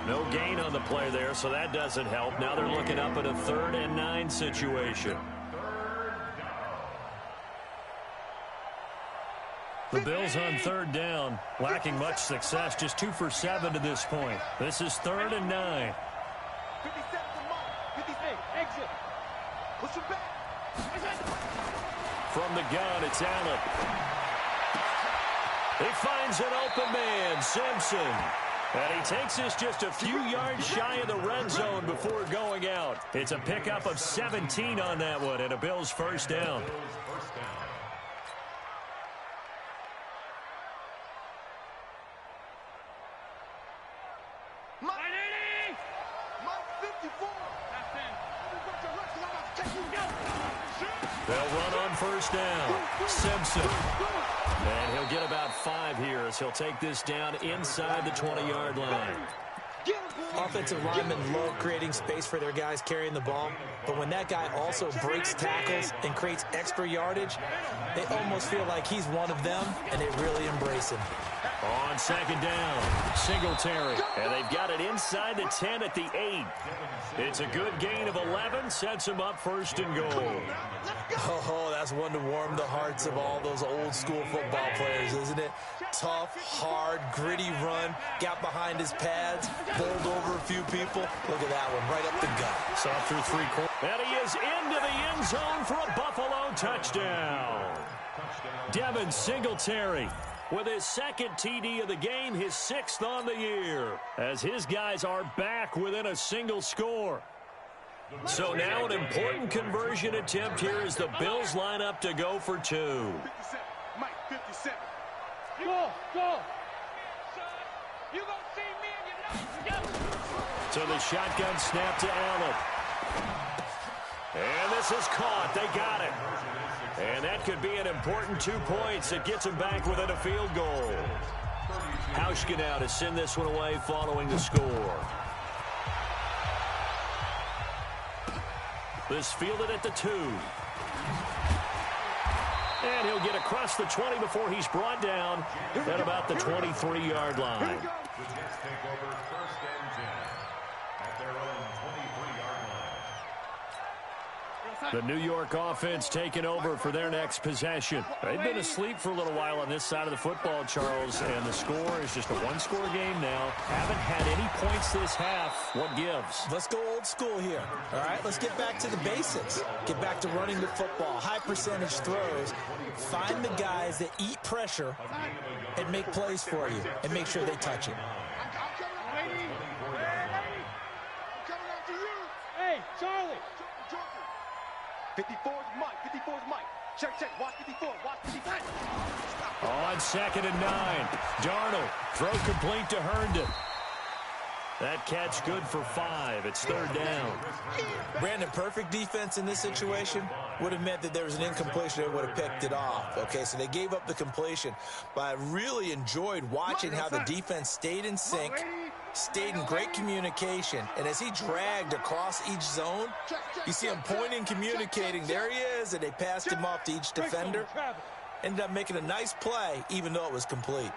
No gain on the play there, so that doesn't help. Now they're looking up at a 3rd and 9 situation. The Bills on 3rd down, lacking much success, just 2 for 7 to this point. This is 3rd and 9. 57 to mark. 58. Exit. Push him back. From the gun, it's Allen. He finds an open man, Simpson. And he takes us just a few yards shy of the red zone before going out. It's a pickup of 17 on that one, and a Bills 1st down. Mike 54. They'll run on 1st down. Simpson. And he'll get about 5 here as he'll take this down inside the 20-yard line. Offensive linemen love creating space for their guys carrying the ball, but when that guy also breaks tackles and creates extra yardage, they almost feel like he's one of them, and they really embrace him. On 2nd down, Singletary. And they've got it inside the 10 at the 8. It's a good gain of 11, sets him up 1st and goal. Oh, that's one to warm the hearts of all those old school football players, isn't it? Tough, hard, gritty run, got behind his pads, bowled over a few people. Look at that one, right up the gut. Saw through 3 quarters. And he is into the end zone for a Buffalo touchdown. Devin Singletary with his second TD of the game, his 6th on the year, as his guys are back within a single score. So now an important conversion attempt here as the Bills line up to go for 2. 57. Mike, 57. Go, go. You gonna see me and you know. So the shotgun snap to Allen. And this is caught. They got it. And that could be an important 2 points. It gets them back within a field goal. Hauschka now to send this one away following the score. This fielded at the 2. And he'll get across the 20 before he's brought down at about the 23-yard line. The Jets take over 1st and 10 at their own 23-yard line. The New York offense taking over for their next possession. They've been asleep for a little while on this side of the football, Charles, and the score is just a 1-score game now. Haven't had any points this half. What gives? Let's go old school here. All right, let's get back to the basics. Get back to running the football, high percentage throws. Find the guys that eat pressure and make plays for you and make sure they touch it. Hey, Charlie. 54 is Mike. 54 is Mike. Check, check. Watch 54. Watch 55. On 2nd and 9. Darnold. Throw complete to Herndon. That catch good for 5. It's 3rd down. Brandon, perfect defense in this situation would have meant that there was an incompletion. They would have picked it off. Okay, so they gave up the completion. But I really enjoyed watching how the defense stayed in sync, stayed in great communication. And as he dragged across each zone, you see him pointing, communicating. There he is, and they passed him off to each defender. Ended up making a nice play, even though it was complete.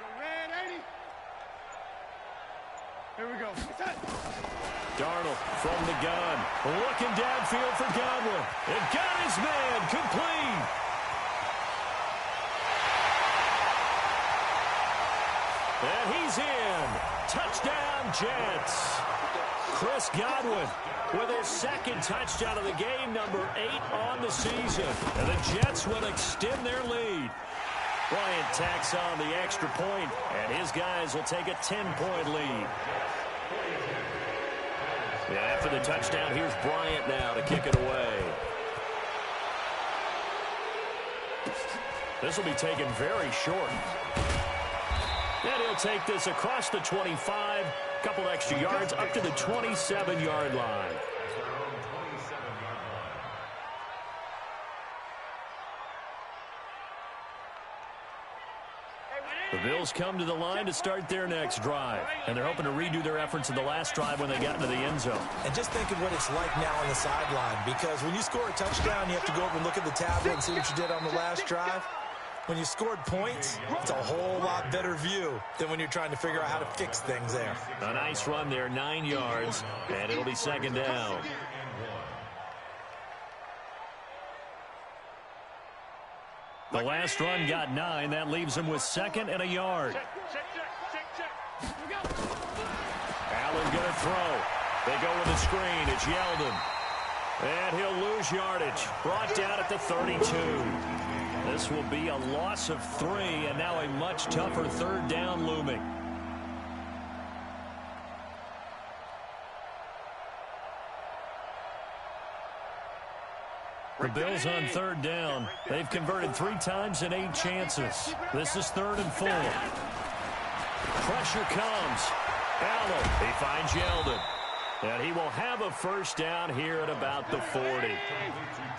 Here we go. Darnold from the gun. Looking downfield for Godwin. And got his man complete. And he's in. Touchdown, Jets. Chris Godwin with his 2nd touchdown of the game, number 8 on the season. And the Jets will extend their lead. Bryant tacks on the extra point, and his guys will take a 10-point lead. Yeah, after the touchdown, here's Bryant now to kick it away. This will be taken very short. And he'll take this across the 25, couple extra yards, up to the 27-yard line. The Bills come to the line to start their next drive, and they're hoping to redo their efforts in the last drive when they got into the end zone. And just think of what it's like now on the sideline, because when you score a touchdown, you have to go over and look at the tablet and see what you did on the last drive. When you scored points, it's a whole lot better view than when you're trying to figure out how to fix things there. A nice run there, 9 yards, and it'll be 2nd down. The last run got 9. That leaves him with 2nd and a yard. Allen going to throw. They go with the screen. It's Yeldon. And he'll lose yardage. Brought down at the 32. This will be a loss of 3, and now a much tougher 3rd down looming. The Bills on 3rd down. They've converted 3 times in 8 chances. This is 3rd and 4. Pressure comes. Allen, he finds Yeldon. And he will have a 1st down here at about the 40.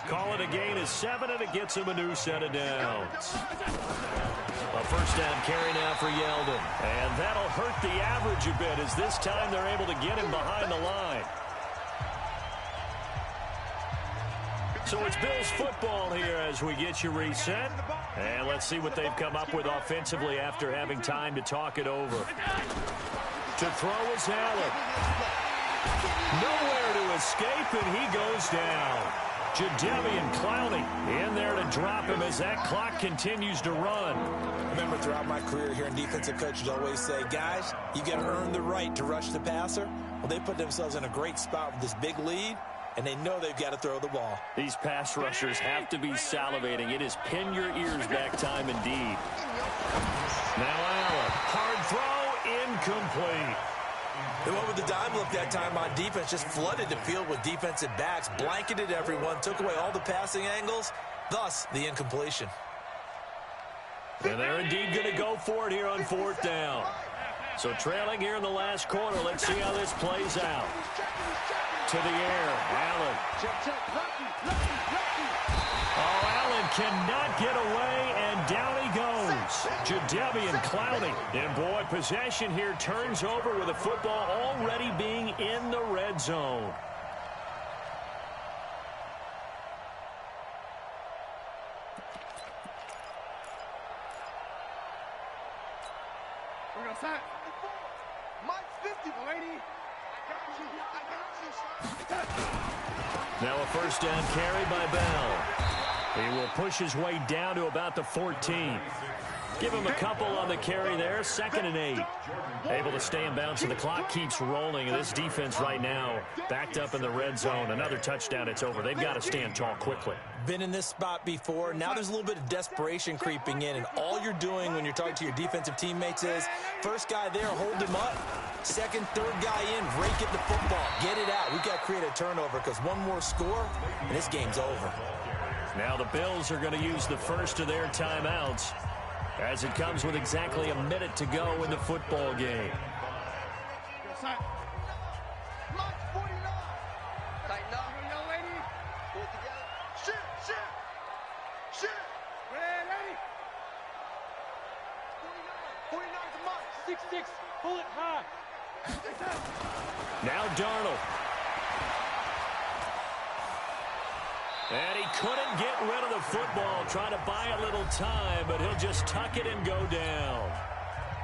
Call it a gain of 7, and it gets him a new set of downs. A 1st down carry now for Yeldon. And that'll hurt the average a bit, as this time they're able to get him behind the line. So it's Bills football here as we get you reset. And let's see what they've come up with offensively after having time to talk it over. To throw is Allen. Nowhere to escape, and he goes down. Jadeveon Clowney in there to drop him as that clock continues to run. Remember, throughout my career here in defensive coaches always say, guys, you got to earn the right to rush the passer. Well, they put themselves in a great spot with this big lead, and they know they've got to throw the ball. These pass rushers have to be salivating. It is pin your ears back time indeed. Now Allen, hard throw, incomplete. They went with the dime look that time on defense, just flooded the field with defensive backs, blanketed everyone, took away all the passing angles, thus the incompletion. And they're indeed going to go for it here on 4th down. So trailing here in the last quarter, let's see how this plays out. To the air, Allen. Oh, Allen cannot get away, and down he goes. Jadeveon Clowney. And boy, possession here turns over with the football already being in the red zone. We're gonna sign. Mike's 50, lady. Now a first down carry by Bell. He will push his way down to about the 14. Give him a couple on the carry there. 2nd and 8. Able to stay in bounds, and the clock keeps rolling. This defense right now backed up in the red zone. Another touchdown, it's over. They've got to stand tall quickly. Been in this spot before. Now there's a little bit of desperation creeping in, and all you're doing when you're talking to your defensive teammates is, first guy there, hold him up. Second, third guy in, rake at the football. Get it out. We've got to create a turnover because one more score, and this game's over. Now the Bills are going to use the first of their timeouts as it comes with exactly a minute to go in the football game. Mike's 49. Tighten up. Young lady. Pull it together. Shit. Ready. 49 to Mike. 6'6". Pull it high. Now Darnold. And he couldn't get rid of the football, trying to buy a little time, but he'll just tuck it and go down.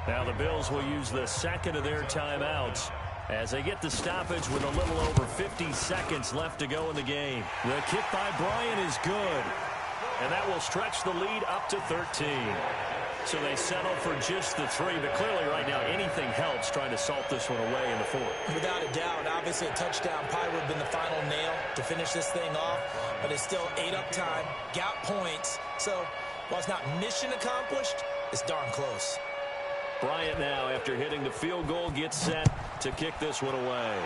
Now the Bills will use the second of their timeouts as they get the stoppage with a little over 50 seconds left to go in the game. The kick by Bryant is good, and that will stretch the lead up to 13. So they settle for just the 3, but clearly right now anything helps trying to salt this one away in the 4th. Without a doubt, obviously a touchdown probably would have been the final nail to finish this thing off, but it's still 8 up time, got points. So while it's not mission accomplished, it's darn close. Bryant now, after hitting the field goal, gets set to kick this one away.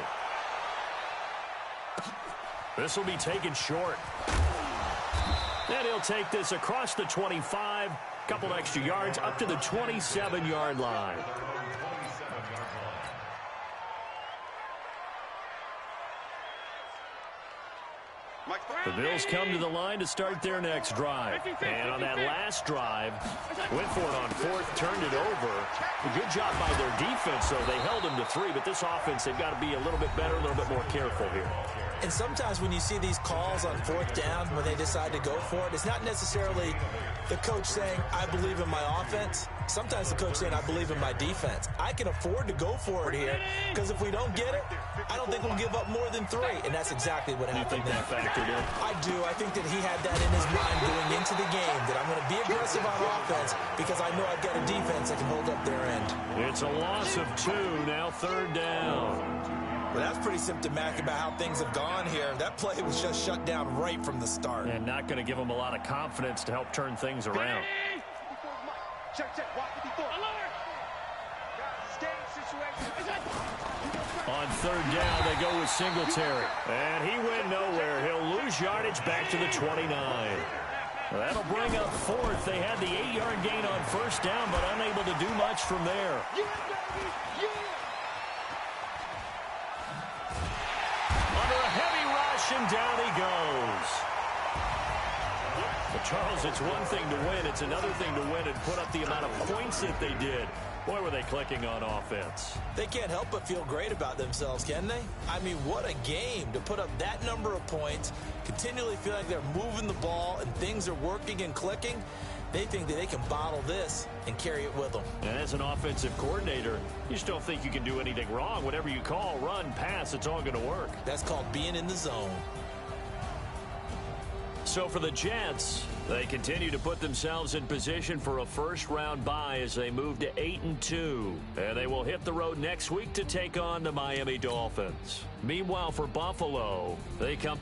This will be taken short. And he'll take this across the 25. Couple extra yards up to the 27-yard line. The Bills come to the line to start their next drive. And on that last drive, went for it on 4th, turned it over. A good job by their defense, though. They held them to 3, but this offense, they've got to be a little bit better, a little bit more careful here. And sometimes when you see these calls on 4th down, when they decide to go for it, it's not necessarily the coach saying, I believe in my offense. Sometimes the coach saying, I believe in my defense. I can afford to go for it here because if we don't get it, I don't think we'll give up more than 3. And that's exactly what happened. You think that factored in? I do. I think that he had that in his mind going into the game, that I'm going to be aggressive on offense because I know I've got a defense that can hold up their end. It's a loss of 2, now 3rd down. Well, that's pretty symptomatic about how things have gone here. That play was just shut down right from the start. And not going to give them a lot of confidence to help turn things around. Check. Walk 54. On 3rd down, they go with Singletary. And he went nowhere. He'll lose yardage back to the 29. That'll bring up 4th. They had the 8-yard gain on 1st down, but unable to do much from there. Under a heavy rush, and down he goes. But Charles, it's one thing to win. It's another thing to win and put up the amount of points that they did. Boy, were they clicking on offense. They can't help but feel great about themselves, can they? I mean, what a game to put up that number of points, continually feel like they're moving the ball and things are working and clicking. They think that they can bottle this and carry it with them. And as an offensive coordinator, you just don't think you can do anything wrong. Whatever you call, run, pass, it's all going to work. That's called being in the zone. So for the Jets, they continue to put themselves in position for a first-round bye as they move to 8-2. And they will hit the road next week to take on the Miami Dolphins. Meanwhile, for Buffalo, they come...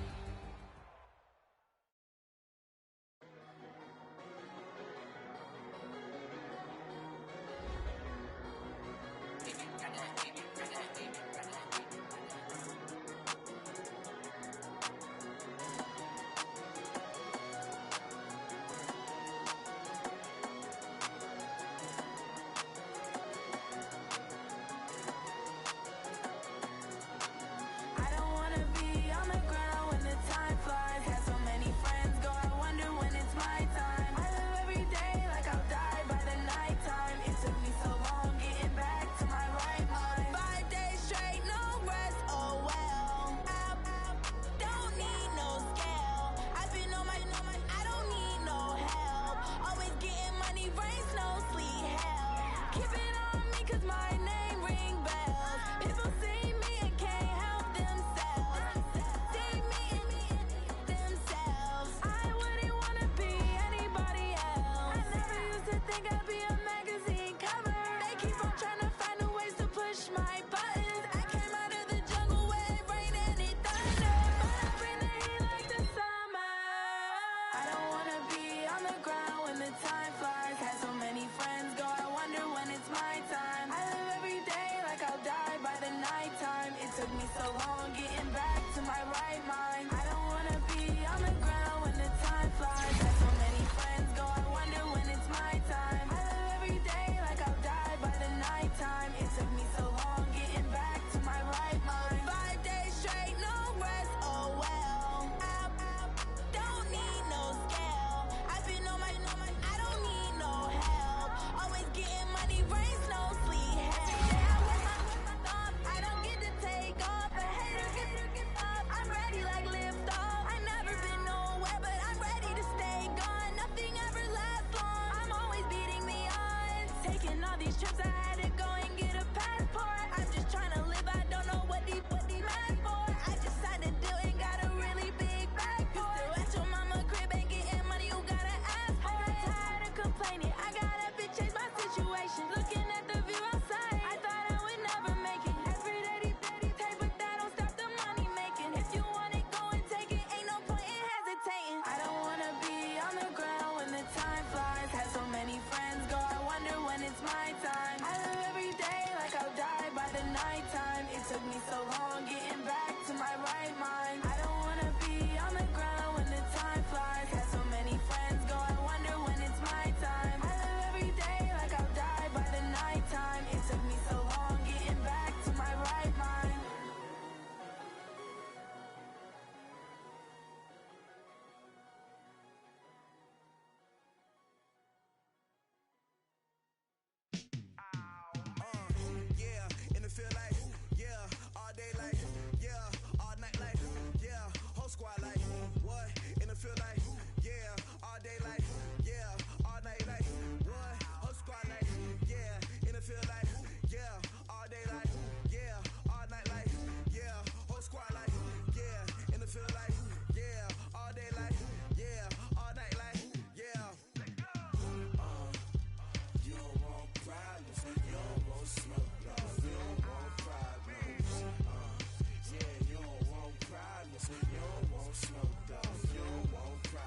You don't want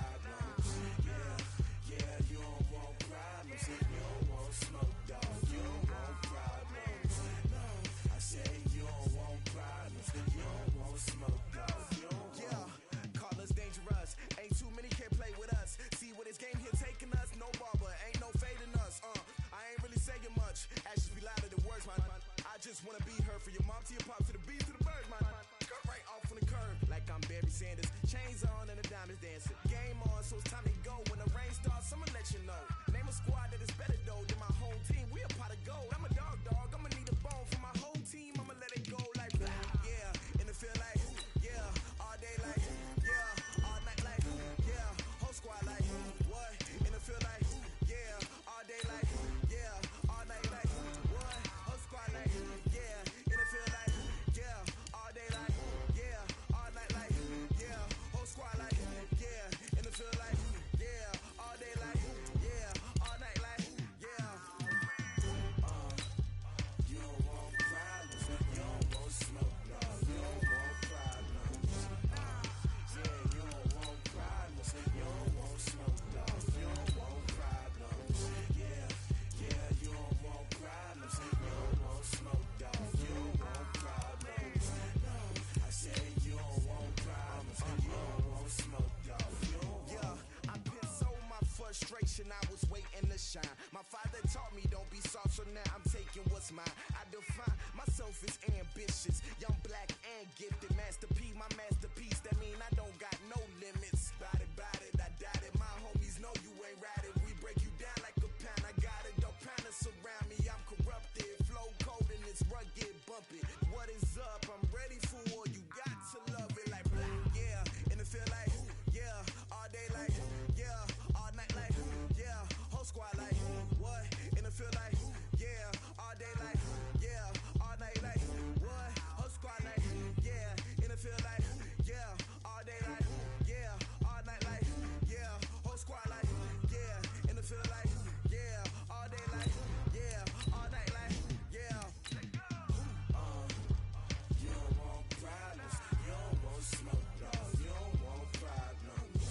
shine. My father taught me don't be soft, so now I'm taking what's mine. I define myself as ambitious, young, black, and gifted. Master P, my masterpiece, that mean I don't got no limits. Bout it, I doubt it. My homies know you ain't ratted. We break you down like a pound. I got it, don't pound to surround me. I'm corrupted, flow cold and it's rugged, bumpy. What is up? I'm ready for war. You got to love it like black, yeah. And it feel like, yeah. All day like, yeah. All night like, yeah. Whole squad like, what? And it feel like, yeah. All day like, yeah. All night like, what? Whole squad like, yeah. And it feel like, yeah. All day like, yeah. All night like, yeah. Whole squad like, yeah. And it feel like, yeah. All day like, yeah. All night like, yeah. You don't want problems. You don't want smoke, dog. You don't want problems.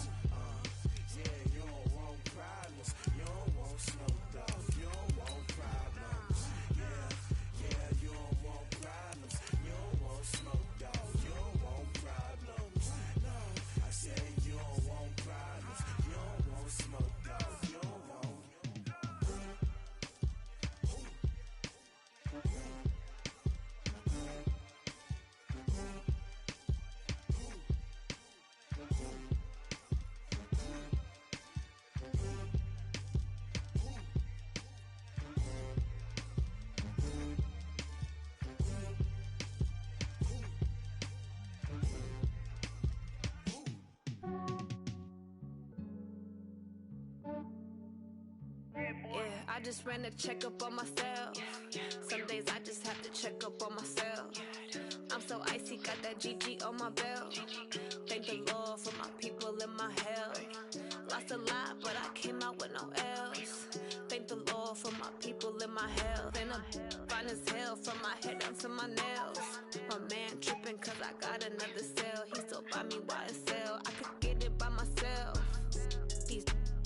Yeah, you don't want problems. You don't want smoke, dog. You don't want problems. Yeah, you don't want problems. You don't want smoke, dog. You don't want problems. No, I said you don't want problems. You don't want smoke, dog. You don't want. Yeah, I just ran a checkup on myself. Some days I just have to check up on myself. I'm so icy, got that GG on my belt. Thank the Lord for my people in my health. Lost a lot, but I came out with no else. Thank the Lord for my people in my health. And I'm fine as hell from my head down to my nails. My man tripping cause I got another cell. He still buy me YSL. I could get it by myself.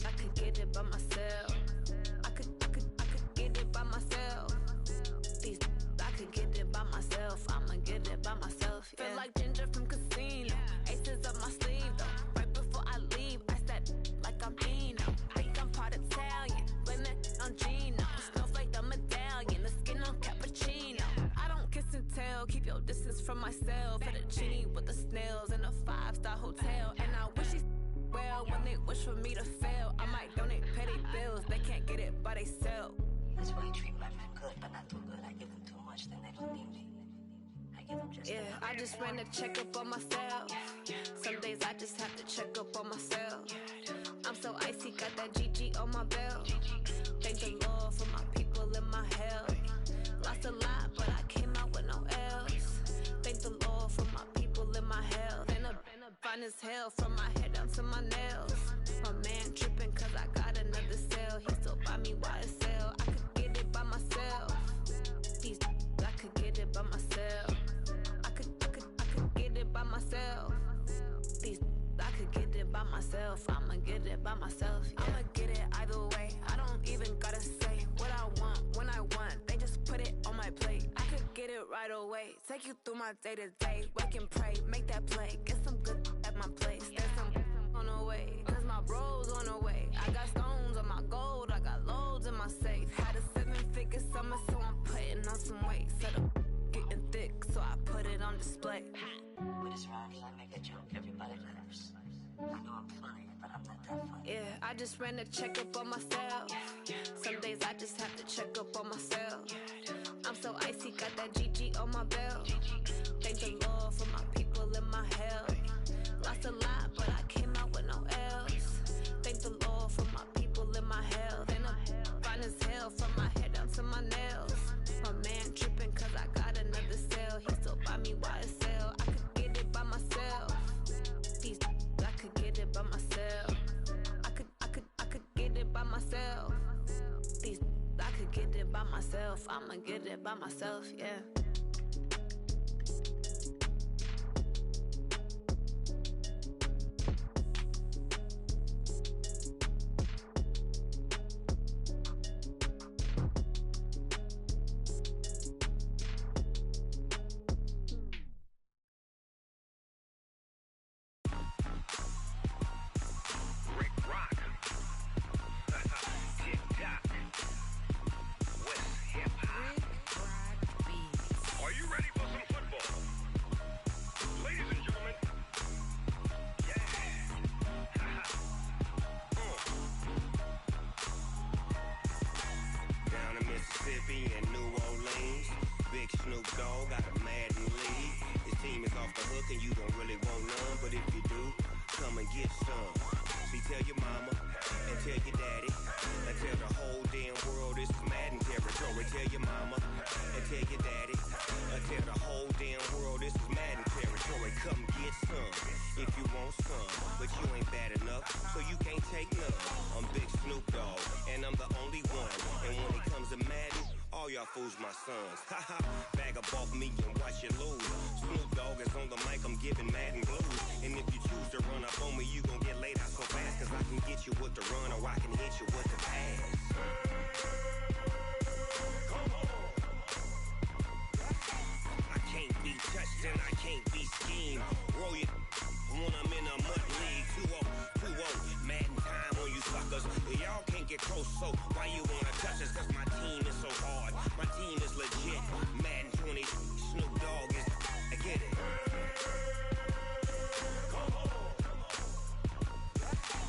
I could get it by myself. I could get it by myself. I could get it by myself. I'ma get it by myself. Yeah. Feel like Ginger from Casino. Aces up my sleeve though. Right before I leave, I said like I'm Dino. Think I'm part Italian. Blame that on Gino. Snowflake the medallion. The skin on cappuccino. I don't kiss and tell. Keep your distance from myself. Fettuccine with the snails in a 5-star hotel. And I wish he's well when they wish for me to fail. I might donate petty bills. They can't get it by themselves. That's why you treat my friend good, but not too good. I give them too much, then they don't need me. I give them just enough. I just ran a checkup on myself. Some days I just have to check up on myself. I'm so icy, got that GG on my belt. Thank the Lord for my people in my health. Lost a lot, but I came out with no else. Thank the Lord for my people in my health. And I'm fine as hell from my head down to my nails. My man tripping cause I got another cell. He still buy me YSL. I could get it by myself. I could get it by myself. I could get it by myself. I could get it by myself. I'ma get it by myself. Yeah. I'ma get it either way. I don't even gotta say what I want when I want. They just put it on my plate. I could get it right away. Take you through my day to day. Wake and pray, make that play. Get some good at my place. There's some on the way. Cause my bros on the way. I got stones on my gold. I got loads in my safe. Had a 7-figure summer, so I'm putting on some weight. Set up getting thick, so I put it on display. With this round, I make a joke. Everybody laughs. I know I'm funny, but I'm not that funny. Yeah, I just ran a checkup on myself. Some days I just have to check up on myself. I'm so icy, got that GG on my belt. Thank the Lord for my people in my health. Lost a lot, but I came out with no else. Thank the Lord for my people in my health. And I'm fine as hell from my head down to my nails. My man tripping cause I got another cell. He still buy me YSL. I could get it by myself. I could get it by myself. I could get it by myself. I could get it by myself. I'ma get it by myself, yeah. Rick Rock. Tick tock. Mississippi and New Orleans. Big Snoop Dogg got a Madden lead. His team is off the hook and you don't really want none, but if you do, come and get some. See, tell your mama and tell your daddy and tell the whole damn world this is Madden territory. Tell your mama and tell your daddy and tell the whole damn world this is Madden territory. Come get some if you want some, but you ain't bad enough, so you can't take none. I'm Big Snoop Dogg and I'm the only one, and when it comes to Madden, all y'all fools my sons. Haha, bag up off me and watch you lose. Snoop Dogg is on the mic, I'm giving Madden blues. And if you choose to run up on me, you gon' get laid out so fast, cause I can get you with the run or I can hit you with the pass. Come on. I can't be touched and I can't be schemed. Roll you when I'm in a mud league. 2-0, 2-0, Madden time on you suckers. Y'all can't get close, so why you wanna touch us? Cause my team is so hard, my team is legit. Madden 20, Snoop Dogg is, I get it. Come on.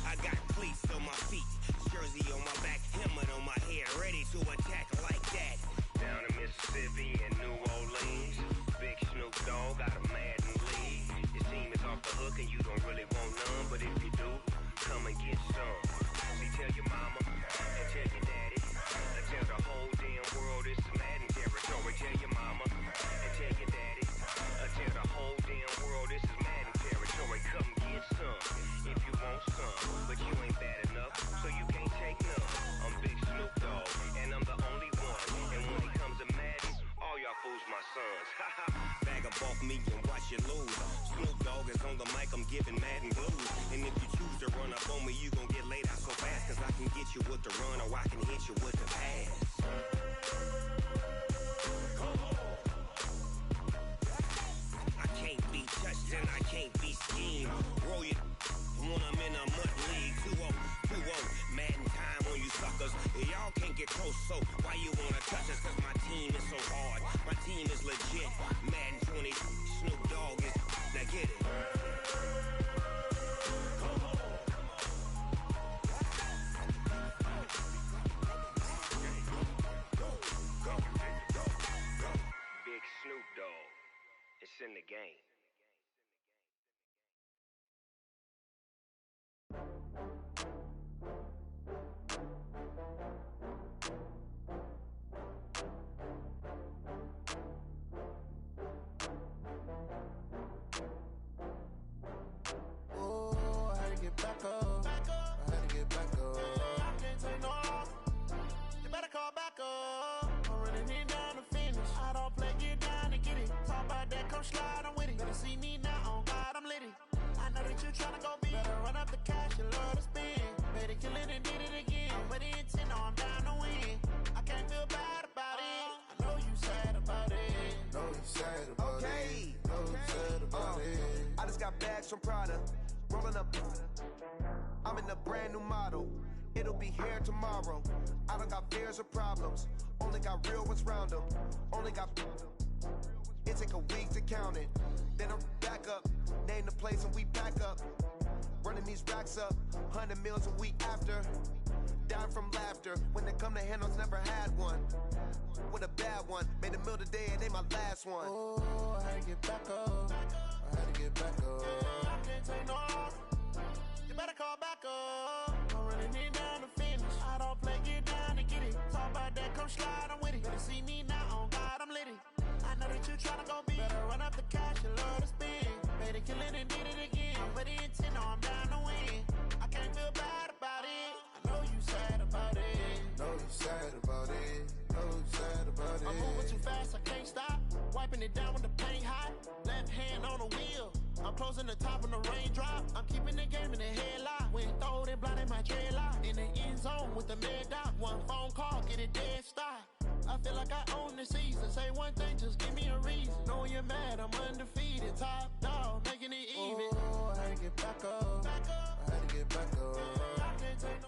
I got cleats on my feet, jersey on my back, helmet on my head, ready to attack like that. Down in Mississippi and New Orleans, Big Snoop Dogg got a Madden lead. His team is off the hook and you don't really want none, but if you do, come and get some. See, tell your mama and tell your daddy and tell the whole damn world this is Madden territory. Tell your mama and tell your daddy and tell the whole damn world this is Madden territory. Come get some if you want some, but you ain't bad enough, so you can't take none. I'm Big Snoop Dogg and I'm the only one, and when it comes to Madden, all y'all fools my sons. Haha, bag up off me and watch you lose. Snoop Dogg is on the mic, I'm giving Madden blues. And if you choose to run up on me, you gon' get laid out so fast, cause I can get you with the run or I can hit you with the pass. Come on. I can't be touched and I can't be schemed. Roll you when I'm in a mud league. 2-0, 2-0, Madden time on you suckers. Y'all can't get close, so why you wanna touch us? Cause my team is so hard, my team is legit. Madden 20, Snoop Dogg is, now get it. Come on. Big Snoop Dogg, it's in the game. Get back up. I had to get back up. I can't take no loss. You better call back up. I'm running it down to finish. I don't play, get down to get it. Talk about that, come slide, I'm with it. Better see me now, on God, I'm litty. I know that you tryna go big. Better run up the cash, you love to spend. Better kill it and did it again. But the intent, no, I'm down to win. I can't feel bad about it. I know you sad about it. Know you sad about it. Know you sad about it. I just got bags from Prada. Rolling up, I'm in a brand new model. It'll be here tomorrow. I don't got fears or problems. Only got real ones round them. Only got. It take a week to count it. Then I'm back up. Name the place and we back up. Running these racks up. 100 meals a week after. Down from laughter. When they come to handles, never had one. With a bad one. Made a meal today and they my last one. Oh, I had to get back up. I had to get back up. I can't take no loss. You better call back up. I'm running it down to finish. I don't play, get down to get it. Talk about that, come slide, I'm with it. Better see me now, on God, I'm litty. I know that you tryna go big. Better run up the cash, you love to spend. Better kill it and did it again. But the intent, no, I'm down to win. I can't feel bad about it. I know you sad about it. Know you sad about it. Know you sad about it. I'm moving too fast, I can't stop. Wiping it down when the paint hot. Left hand on the wheel. I'm closing the top when the raindrop. I'm keeping the game in the headlock. When throwed and blinded my dreadlock. In the end zone with the mad dot. One phone call, get it dead stop. I feel like I own the season. Say one thing, just give me a reason. Knowing you're mad, I'm undefeated. Top dog, making it even. Oh, I had to get back up. I had to get back up. I can't take no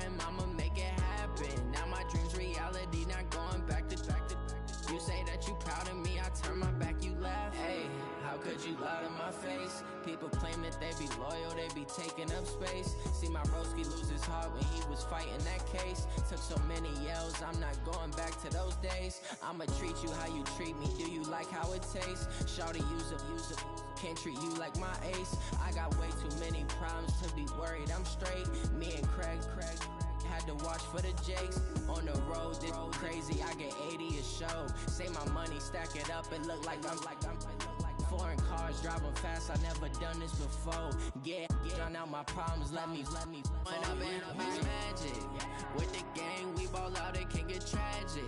him, I'ma make it happen. Now my dream's reality, not going back to. You say that you proud of me, I turn my back, you laugh. Hey, how could you lie to my face? People claim that they be loyal, they be taking up space. See my broski lose his heart when he was fighting that case. Took so many yells, I'm not going back to those days. I'ma treat you how you treat me, do you like how it tastes? Shawty, use up, can't treat you like my ace. I got way too many problems to be worried, I'm straight. Me and Craig had to watch for the Jakes. On the road, this crazy, I get 80 a show. Say my money, stack it up, it look like I'm foreign cars, driving fast, I never done this before. Get on out my problems, let me When up in a bitch magic. With the gang, we ball out, it can get tragic.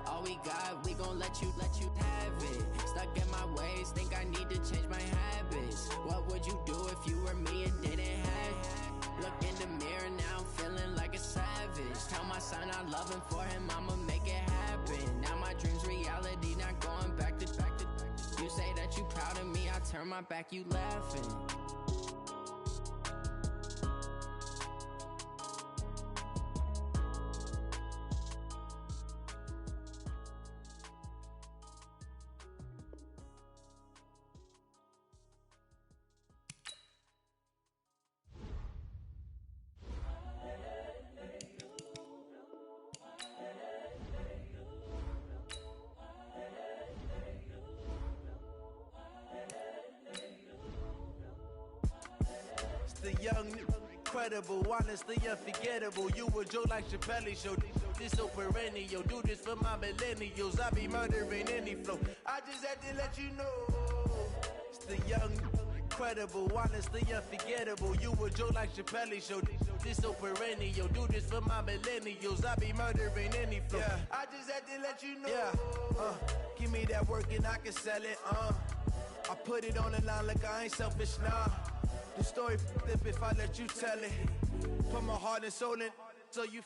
All we got, we gon' let you have it. Stuck in my ways, think I need to change my habits. What would you do if you were me and didn't have it? Look in the mirror now, I'm feeling like a savage. Tell my son I love him, for him I'ma make it happen. Now my dream's reality, not going back to. You say that you proud of me, I turn my back, you laughing. The young, incredible, honestly unforgettable. You a joke like Chappelle show. This so perennial. Do this for my millennials. I be murdering any flow. I just had to let you know. It's the young, incredible, honestly unforgettable. You a joke like Chappelle show. This so perennial. Do this for my millennials. I be murdering any flow. Yeah. I just had to let you know. Yeah. Give me that work and I can sell it. I put it on the line like I ain't selfish, nah. The story f***ed up if I let you tell it. Put my heart and soul in, so you